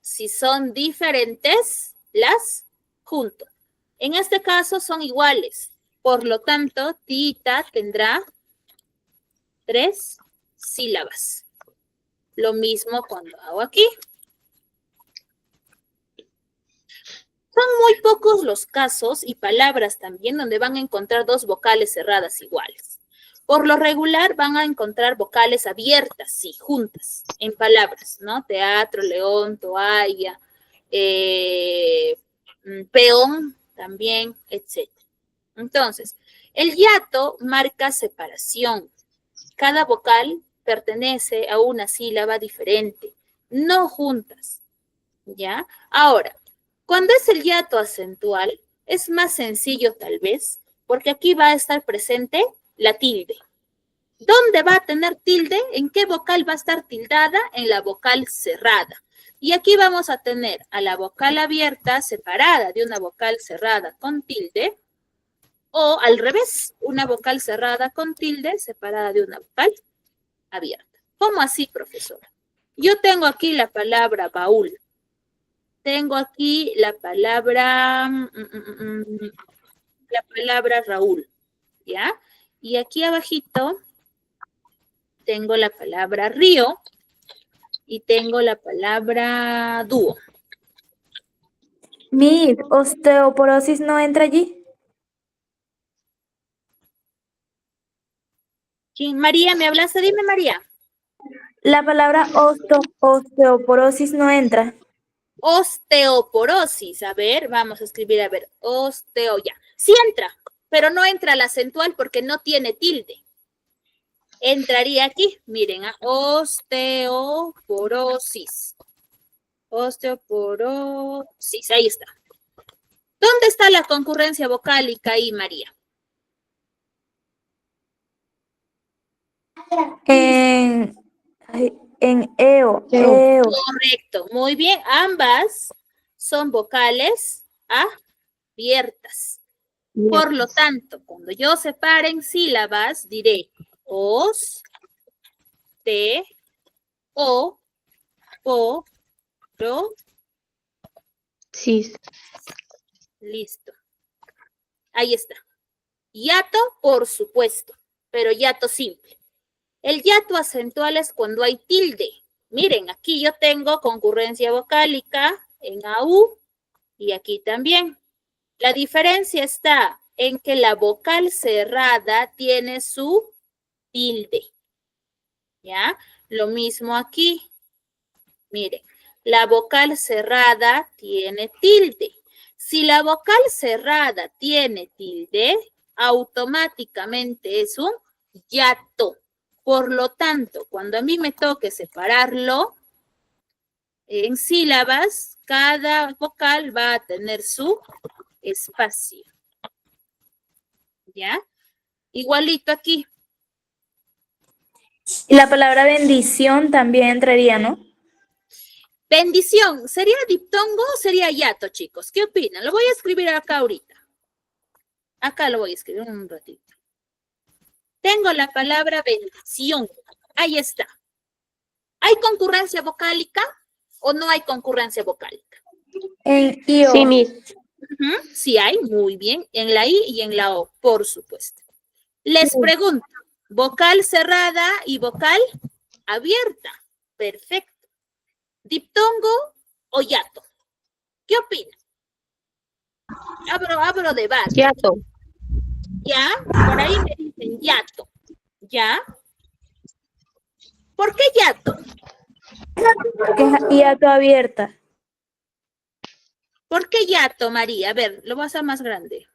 [SPEAKER 1] Si son diferentes, las junto. En este caso son iguales. Por lo tanto, tita tendrá 3 sílabas. Lo mismo cuando hago aquí. Son muy pocos los casos y palabras también donde van a encontrar dos vocales cerradas iguales. Por lo regular van a encontrar vocales abiertas, sí, juntas, en palabras, ¿no? Teatro, león, toalla, peón también, etc. Entonces, el hiato marca separación. Cada vocal pertenece a una sílaba diferente, no juntas, ¿ya? Ahora, cuando es el hiato acentual, es más sencillo tal vez, porque aquí va a estar presente la tilde. ¿Dónde va a tener tilde? ¿En qué vocal va a estar tildada? En la vocal cerrada. Y aquí vamos a tener a la vocal abierta separada de una vocal cerrada con tilde, o al revés, una vocal cerrada con tilde separada de una vocal abierta. ¿Cómo así, profesora? Yo tengo aquí la palabra baúl. Tengo aquí la palabra Raúl, ¿ya? Y aquí abajito tengo la palabra río y tengo la palabra dúo.
[SPEAKER 9] Mi osteoporosis no entra allí.
[SPEAKER 1] ¿Quién? María, ¿me hablaste? Dime, María.
[SPEAKER 9] La palabra osteoporosis no entra.
[SPEAKER 1] Osteoporosis. A ver, vamos a escribir, a ver, osteo, ya. Sí entra, pero no entra la acentual porque no tiene tilde. Entraría aquí, miren, osteoporosis. Osteoporosis, ahí está. ¿Dónde está la concurrencia vocálica ahí, María?
[SPEAKER 9] En eo.
[SPEAKER 1] Correcto, muy bien. Ambas son vocales abiertas. Por lo tanto, cuando yo separe en sílabas, diré os, te, o, po, ro.
[SPEAKER 6] Sí.
[SPEAKER 1] Listo. Ahí está. Hiato, por supuesto, pero hiato simple. El hiato acentual es cuando hay tilde. Miren, aquí yo tengo concurrencia vocálica en AU y aquí también. La diferencia está en que la vocal cerrada tiene su tilde. ¿Ya? Lo mismo aquí. Miren, la vocal cerrada tiene tilde. Si la vocal cerrada tiene tilde, automáticamente es un hiato. Por lo tanto, cuando a mí me toque separarlo en sílabas, cada vocal va a tener su espacio. ¿Ya? Igualito aquí.
[SPEAKER 9] Y la palabra bendición también entraría, ¿no?
[SPEAKER 1] Bendición, ¿sería diptongo o sería hiato, chicos? ¿Qué opinan? Lo voy a escribir acá ahorita. Acá lo voy a escribir un ratito. Tengo la palabra bendición. Ahí está. ¿Hay concurrencia vocálica o no hay concurrencia vocálica?
[SPEAKER 9] En IO.
[SPEAKER 6] Sí, Miss.
[SPEAKER 1] Sí hay, muy bien. En la I y en la O, por supuesto. Les pregunto, vocal cerrada y vocal abierta. Perfecto. ¿Diptongo o hiato? ¿Qué opinan? Abro debate.
[SPEAKER 6] Yato.
[SPEAKER 1] ¿Ya? Por ahí me dicen hiato. ¿Ya? ¿Por qué hiato?
[SPEAKER 9] Porque es hiato abierta.
[SPEAKER 1] ¿Por qué hiato, María? A ver, lo voy a hacer más grande.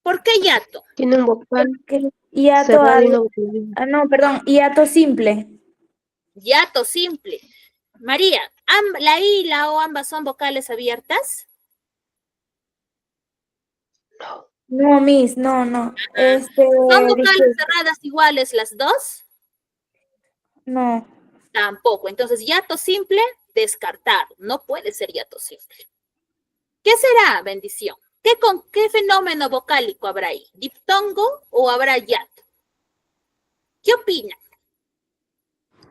[SPEAKER 1] ¿Por qué hiato?
[SPEAKER 6] Tiene un vocal
[SPEAKER 9] Porque hiato
[SPEAKER 6] cerrado y
[SPEAKER 9] abierta.
[SPEAKER 6] una vocal.
[SPEAKER 9] No, perdón, hiato simple.
[SPEAKER 1] Hiato simple. María, ¿la I y la O ambas son vocales abiertas?
[SPEAKER 9] No, Miss, no.
[SPEAKER 1] ¿Son vocales cerradas iguales las dos?
[SPEAKER 9] No.
[SPEAKER 1] Tampoco. Entonces, hiato simple, descartado. No puede ser hiato simple. ¿Qué será, bendición? ¿Qué fenómeno vocálico habrá ahí? ¿Diptongo o habrá hiato? ¿Qué opinan?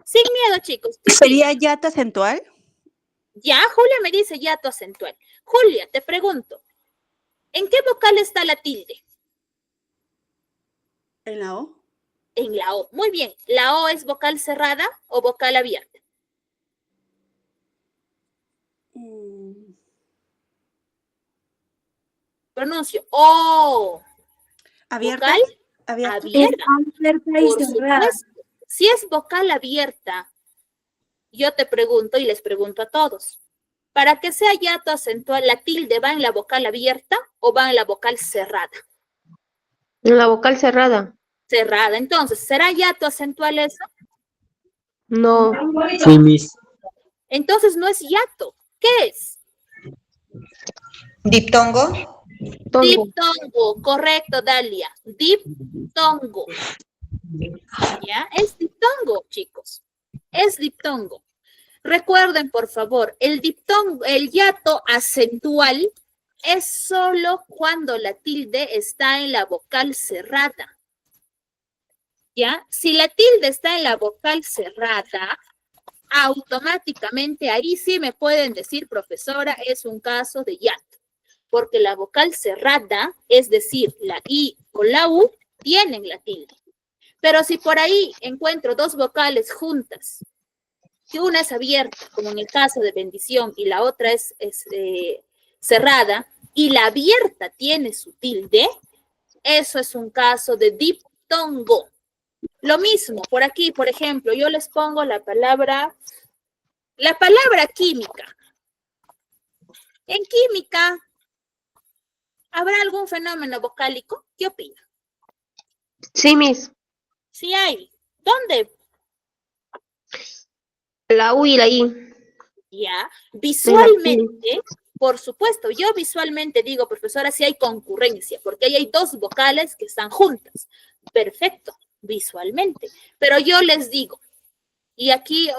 [SPEAKER 1] Sin miedo, chicos.
[SPEAKER 10] ¿Sería hiato acentual?
[SPEAKER 1] Ya, Julia me dice hiato acentual. Julia, te pregunto, ¿en qué vocal está la tilde?
[SPEAKER 10] ¿En la O?
[SPEAKER 1] En la O. Muy bien. ¿La O es vocal cerrada o vocal abierta? Pronuncio. O.
[SPEAKER 10] ¿Abierta?
[SPEAKER 1] Vocal
[SPEAKER 10] Abierta.
[SPEAKER 1] abierta.
[SPEAKER 9] Abierta y
[SPEAKER 1] Por
[SPEAKER 9] cerrada.
[SPEAKER 1] supuesto. Si es vocal abierta, yo te pregunto y les pregunto a todos. Para que sea hiato acentual, ¿la tilde va en la vocal abierta o va en la vocal cerrada?
[SPEAKER 6] En la vocal cerrada.
[SPEAKER 1] Cerrada. Entonces, ¿será hiato acentual eso?
[SPEAKER 6] No.
[SPEAKER 3] Sí, Miss.
[SPEAKER 1] Entonces no es hiato. ¿Qué es?
[SPEAKER 4] ¿Diptongo?
[SPEAKER 6] Tongo.
[SPEAKER 1] Diptongo. Correcto, Dalia. Diptongo. ¿Ya? Es diptongo, chicos. Es diptongo. Recuerden, por favor, el diptongo, el hiato acentual es solo cuando la tilde está en la vocal cerrada. ¿Ya? Si la tilde está en la vocal cerrada, automáticamente ahí sí me pueden decir, profesora, es un caso de hiato. Porque la vocal cerrada, es decir, la I o la U, tienen la tilde. Pero si por ahí encuentro dos vocales juntas, que una es abierta, como en el caso de bendición, y la otra es cerrada, y la abierta tiene su tilde, eso es un caso de diptongo. Lo mismo, por aquí, por ejemplo, yo les pongo la palabra química. En química, ¿habrá algún fenómeno vocálico? ¿Qué opina?
[SPEAKER 6] Sí, Miss.
[SPEAKER 1] Sí hay. ¿Dónde?
[SPEAKER 6] La U y la I.
[SPEAKER 1] Ya. Visualmente, por supuesto, yo visualmente digo, profesora, si hay concurrencia, porque ahí hay dos vocales que están juntas. Perfecto, visualmente. Pero yo les digo, y aquí,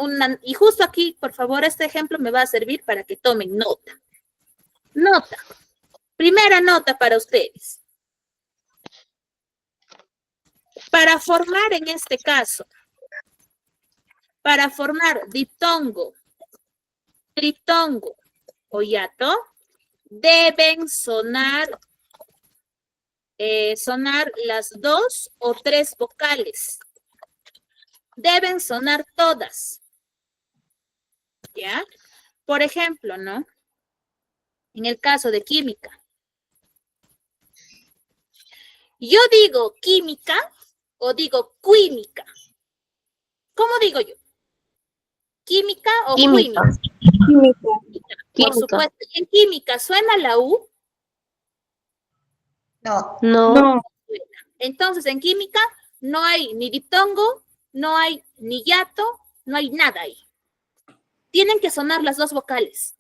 [SPEAKER 1] y justo aquí, por favor, este ejemplo me va a servir para que tomen nota. Nota. Primera nota para ustedes. Para formar en este caso, para formar diptongo, triptongo o hiato, deben sonar las dos o tres vocales. Deben sonar todas. ¿Ya? Por ejemplo, ¿no? En el caso de química. Yo digo química o digo química. ¿Cómo digo yo? ¿Química o química? Por supuesto. ¿Y en química suena la U?
[SPEAKER 4] No.
[SPEAKER 1] Entonces, en química no hay ni diptongo, no hay ni hiato, no hay nada ahí. Tienen que sonar las dos vocales.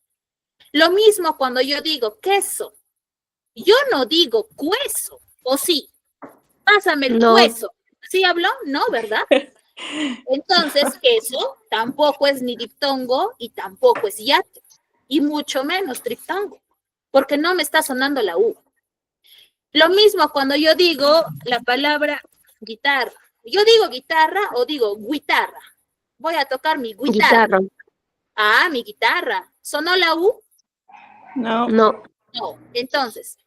[SPEAKER 1] Lo mismo cuando yo digo queso. Yo no digo cueso, ¿o sí? Pásame el hueso. ¿Sí habló? No, ¿verdad? Entonces, queso tampoco es ni diptongo y tampoco es yato, y mucho menos triptongo, porque no me está sonando la U. Lo mismo cuando yo digo la palabra guitarra. Yo digo guitarra o digo guitarra. Voy a tocar mi guitarra. Ah, mi guitarra. ¿Sonó la U?
[SPEAKER 6] No.
[SPEAKER 1] No. Entonces,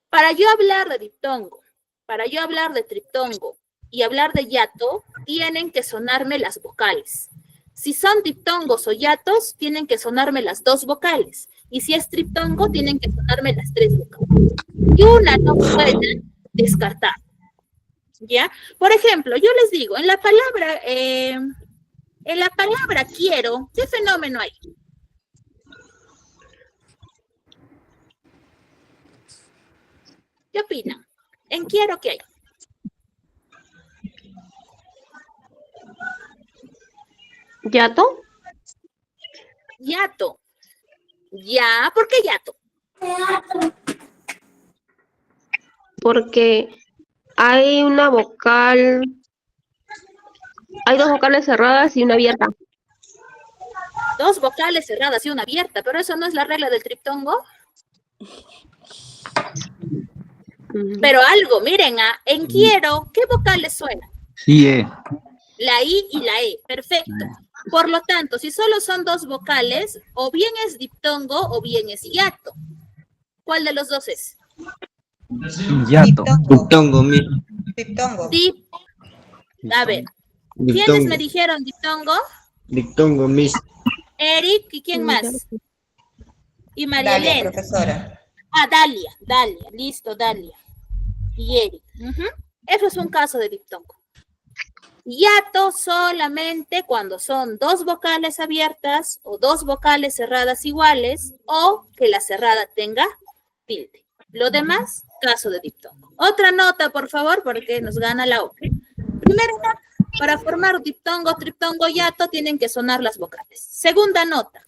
[SPEAKER 1] para yo hablar de diptongo, para yo hablar de triptongo y hablar de yato, tienen que sonarme las vocales. Si son diptongos o yatos, tienen que sonarme las dos vocales. Y si es triptongo, tienen que sonarme las tres vocales. Y una no pueden descartar. ¿Ya? Por ejemplo, yo les digo, en la palabra quiero, ¿qué fenómeno hay? ¿Qué opinan? En quiero, ¿qué hay?
[SPEAKER 6] ¿Yato?
[SPEAKER 1] Yato. Ya, ¿por qué yato?
[SPEAKER 6] Porque hay una vocal, hay dos vocales cerradas y una abierta.
[SPEAKER 1] Dos vocales cerradas y una abierta, pero eso no es la regla del triptongo. Pero algo, miren, en quiero, ¿qué vocales suenan?
[SPEAKER 3] Sí,
[SPEAKER 1] La I y la E, perfecto. Por lo tanto, si solo son dos vocales, o bien es diptongo o bien es hiato. ¿Cuál de los dos es?
[SPEAKER 3] Yato. Diptongo, mi.
[SPEAKER 4] Diptongo.
[SPEAKER 1] A ver, ¿quiénes me dijeron diptongo?
[SPEAKER 3] Diptongo, mis.
[SPEAKER 1] Eric, ¿y quién más? Y María
[SPEAKER 4] Dalia,
[SPEAKER 1] Elena.
[SPEAKER 4] profesora.
[SPEAKER 1] Ah, Dalia, listo, Dalia. Y Eric. Eso es un caso de diptongo. Hiato solamente cuando son dos vocales abiertas o dos vocales cerradas iguales o que la cerrada tenga tilde. Lo demás, caso de diptongo. Otra nota, por favor, porque nos gana la hora. Primera nota, para formar diptongo, triptongo, hiato, tienen que sonar las vocales. Segunda nota,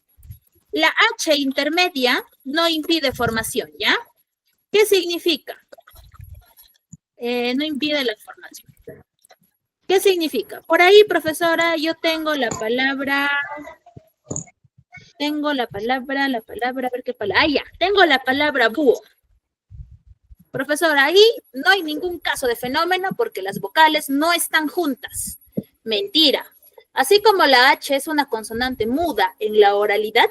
[SPEAKER 1] la H intermedia no impide formación, ¿ya? ¿Qué significa? No impide la formación. ¿Qué significa? Por ahí, profesora, yo tengo la palabra, a ver qué palabra, ya, tengo la palabra búho. Profesora, ahí no hay ningún caso de fenómeno porque las vocales no están juntas. Mentira. Así como la H es una consonante muda en la oralidad,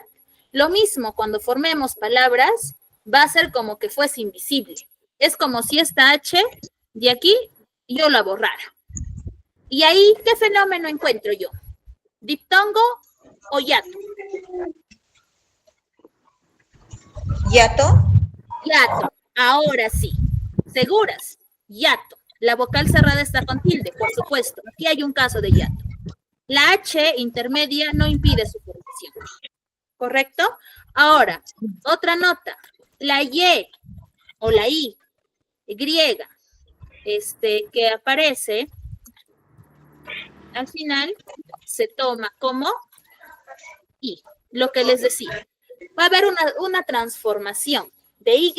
[SPEAKER 1] lo mismo cuando formemos palabras va a ser como que fuese invisible. Es como si esta H de aquí yo la borrara. Y ahí, ¿qué fenómeno encuentro yo? ¿Diptongo o hiato?
[SPEAKER 4] ¿Yato?
[SPEAKER 1] Hiato. Ahora sí. ¿Seguras? Hiato. La vocal cerrada está con tilde, por supuesto. Aquí hay un caso de hiato. La H intermedia no impide su formación. ¿Correcto? Ahora, otra nota. La Y o la I griega que aparece al final se toma como I, lo que les decía. Va a haber una transformación de Y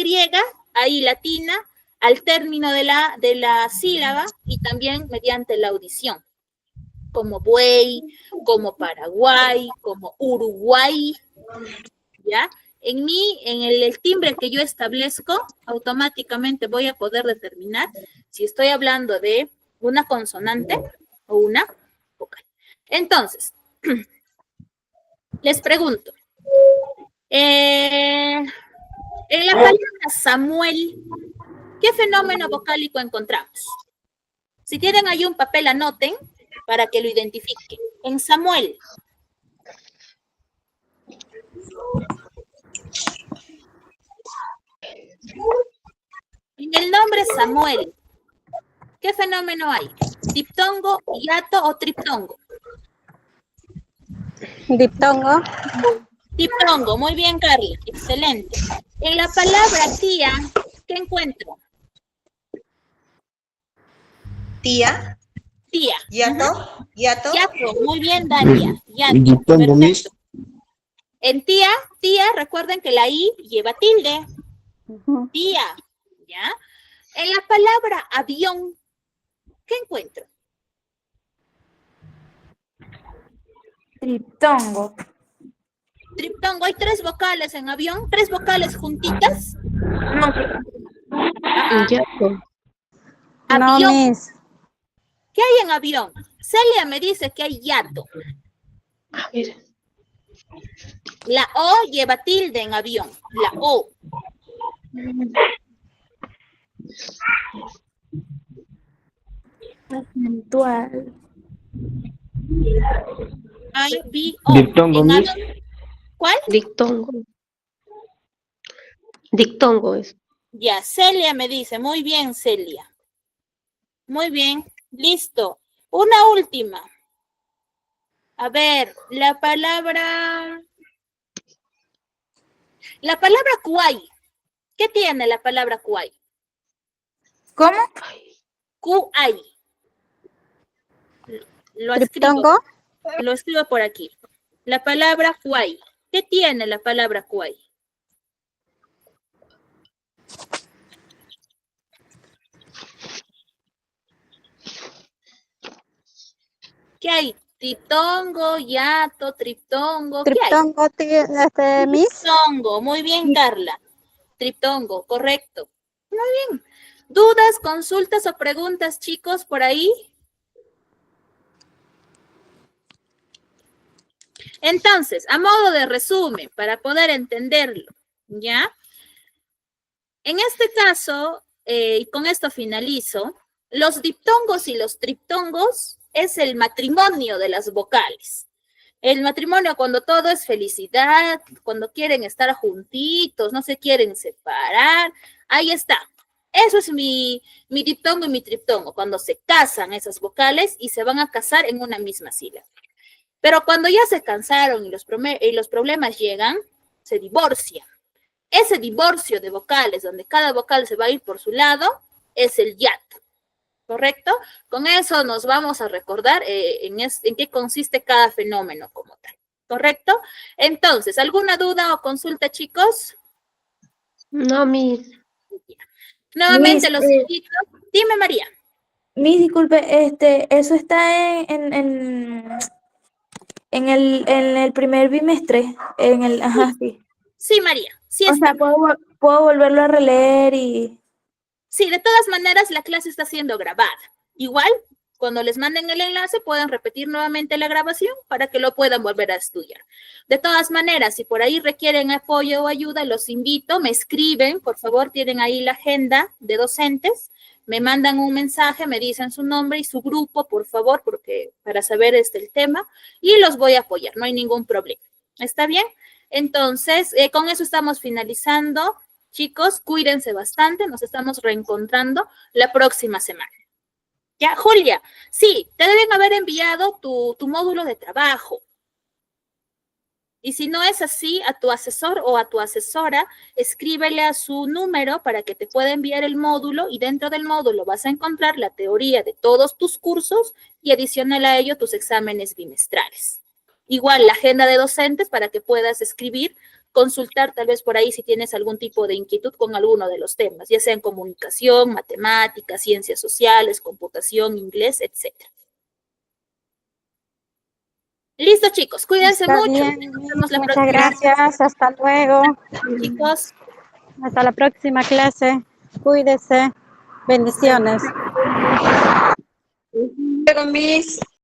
[SPEAKER 1] a I latina al término de la sílaba y también mediante la audición, como buey, como Paraguay, como Uruguay, ¿ya? En el timbre que yo establezco, automáticamente voy a poder determinar si estoy hablando de una consonante o una vocal. Entonces, les pregunto, en la palabra Samuel, ¿qué fenómeno vocálico encontramos? Si tienen ahí un papel, anoten para que lo identifiquen. En Samuel. En el nombre Samuel, ¿qué fenómeno hay? ¿Diptongo, hiato o triptongo?
[SPEAKER 2] Diptongo.
[SPEAKER 1] Diptongo, muy bien, Carla, excelente. En la palabra tía, ¿qué encuentro?
[SPEAKER 4] Tía.
[SPEAKER 1] Tía.
[SPEAKER 4] ¿Yato? ¿Yato?
[SPEAKER 1] Yato, muy bien, Dalia. Yato,
[SPEAKER 3] Diptongo, mis.
[SPEAKER 1] perfecto. En tía, recuerden que la I lleva tilde. Tía, ¿ya? En la palabra avión, ¿qué encuentro?
[SPEAKER 9] Triptongo.
[SPEAKER 1] Triptongo, hay 3 vocales en avión, 3 vocales juntitas.
[SPEAKER 9] No,
[SPEAKER 6] Yato.
[SPEAKER 2] No,
[SPEAKER 1] Avión.
[SPEAKER 2] Miss.
[SPEAKER 1] ¿Qué hay en avión? Celia me dice que hay yato.
[SPEAKER 6] A ver.
[SPEAKER 1] La O lleva tilde en avión. La O.
[SPEAKER 9] acentual.
[SPEAKER 1] I, B, O.
[SPEAKER 3] Diptongo,
[SPEAKER 1] En
[SPEAKER 3] Miss.
[SPEAKER 1] avión. ¿Cuál?
[SPEAKER 6] Dictongo. Dictongo es.
[SPEAKER 1] Ya, Celia me dice. Muy bien, Celia. Muy bien. Listo. Una última. A ver, la palabra kuai. ¿Qué tiene la palabra kuai?
[SPEAKER 9] ¿Cómo?
[SPEAKER 1] Kuai.
[SPEAKER 2] Triptongo.
[SPEAKER 1] Lo escribo por aquí. La palabra kuai. ¿Qué tiene la palabra kuai? ¿Qué hay? Triptongo, yato, triptongo. ¿Qué hay?
[SPEAKER 2] Triptongo, Miss.
[SPEAKER 1] Triptongo. Muy bien, Carla. Triptongo, correcto. Muy bien. ¿Dudas, consultas o preguntas, chicos, por ahí? Entonces, a modo de resumen, para poder entenderlo, ¿ya? En este caso, y con esto finalizo, los diptongos y los triptongos es el matrimonio de las vocales. El matrimonio cuando todo es felicidad, cuando quieren estar juntitos, no se quieren separar, ahí está. Eso es mi diptongo y mi triptongo, cuando se casan esas vocales y se van a casar en una misma sílaba. Pero cuando ya se cansaron y los problemas llegan, se divorcian. Ese divorcio de vocales, donde cada vocal se va a ir por su lado, es el yato. ¿Correcto? Con eso nos vamos a recordar en qué consiste cada fenómeno como tal. ¿Correcto? Entonces, ¿alguna duda o consulta, chicos?
[SPEAKER 6] No, Miss.
[SPEAKER 1] Nuevamente
[SPEAKER 9] Miss,
[SPEAKER 1] los invito. Dime, María.
[SPEAKER 9] Miss, disculpe, eso está en el primer bimestre, ajá, sí.
[SPEAKER 1] Sí, María. Sí
[SPEAKER 9] O
[SPEAKER 1] está.
[SPEAKER 9] sea, puedo volverlo a releer y...
[SPEAKER 1] Sí, de todas maneras, la clase está siendo grabada. Igual, cuando les manden el enlace, pueden repetir nuevamente la grabación para que lo puedan volver a estudiar. De todas maneras, si por ahí requieren apoyo o ayuda, los invito, me escriben, por favor, tienen ahí la agenda de docentes, me mandan un mensaje, me dicen su nombre y su grupo, por favor, porque para saber el tema, y los voy a apoyar, no hay ningún problema. ¿Está bien? Entonces, con eso estamos finalizando. Chicos, cuídense bastante, nos estamos reencontrando la próxima semana. Ya, Julia, sí, te deben haber enviado tu módulo de trabajo. Y si no es así, a tu asesor o a tu asesora, escríbele a su número para que te pueda enviar el módulo y dentro del módulo vas a encontrar la teoría de todos tus cursos y adicional a ello tus exámenes bimestrales. Igual la agenda de docentes para que puedas escribir, consultar tal vez por ahí si tienes algún tipo de inquietud con alguno de los temas, ya sea en comunicación, matemáticas, ciencias sociales, computación, inglés, etc. Listo, chicos, cuídense
[SPEAKER 2] Está
[SPEAKER 1] mucho.
[SPEAKER 2] bien,
[SPEAKER 1] Nos vemos la
[SPEAKER 2] muchas
[SPEAKER 1] próxima.
[SPEAKER 2] gracias. Hasta luego.
[SPEAKER 1] Chicos.
[SPEAKER 2] Hasta la próxima clase. Cuídese. Bendiciones.
[SPEAKER 7] Luego, Miss.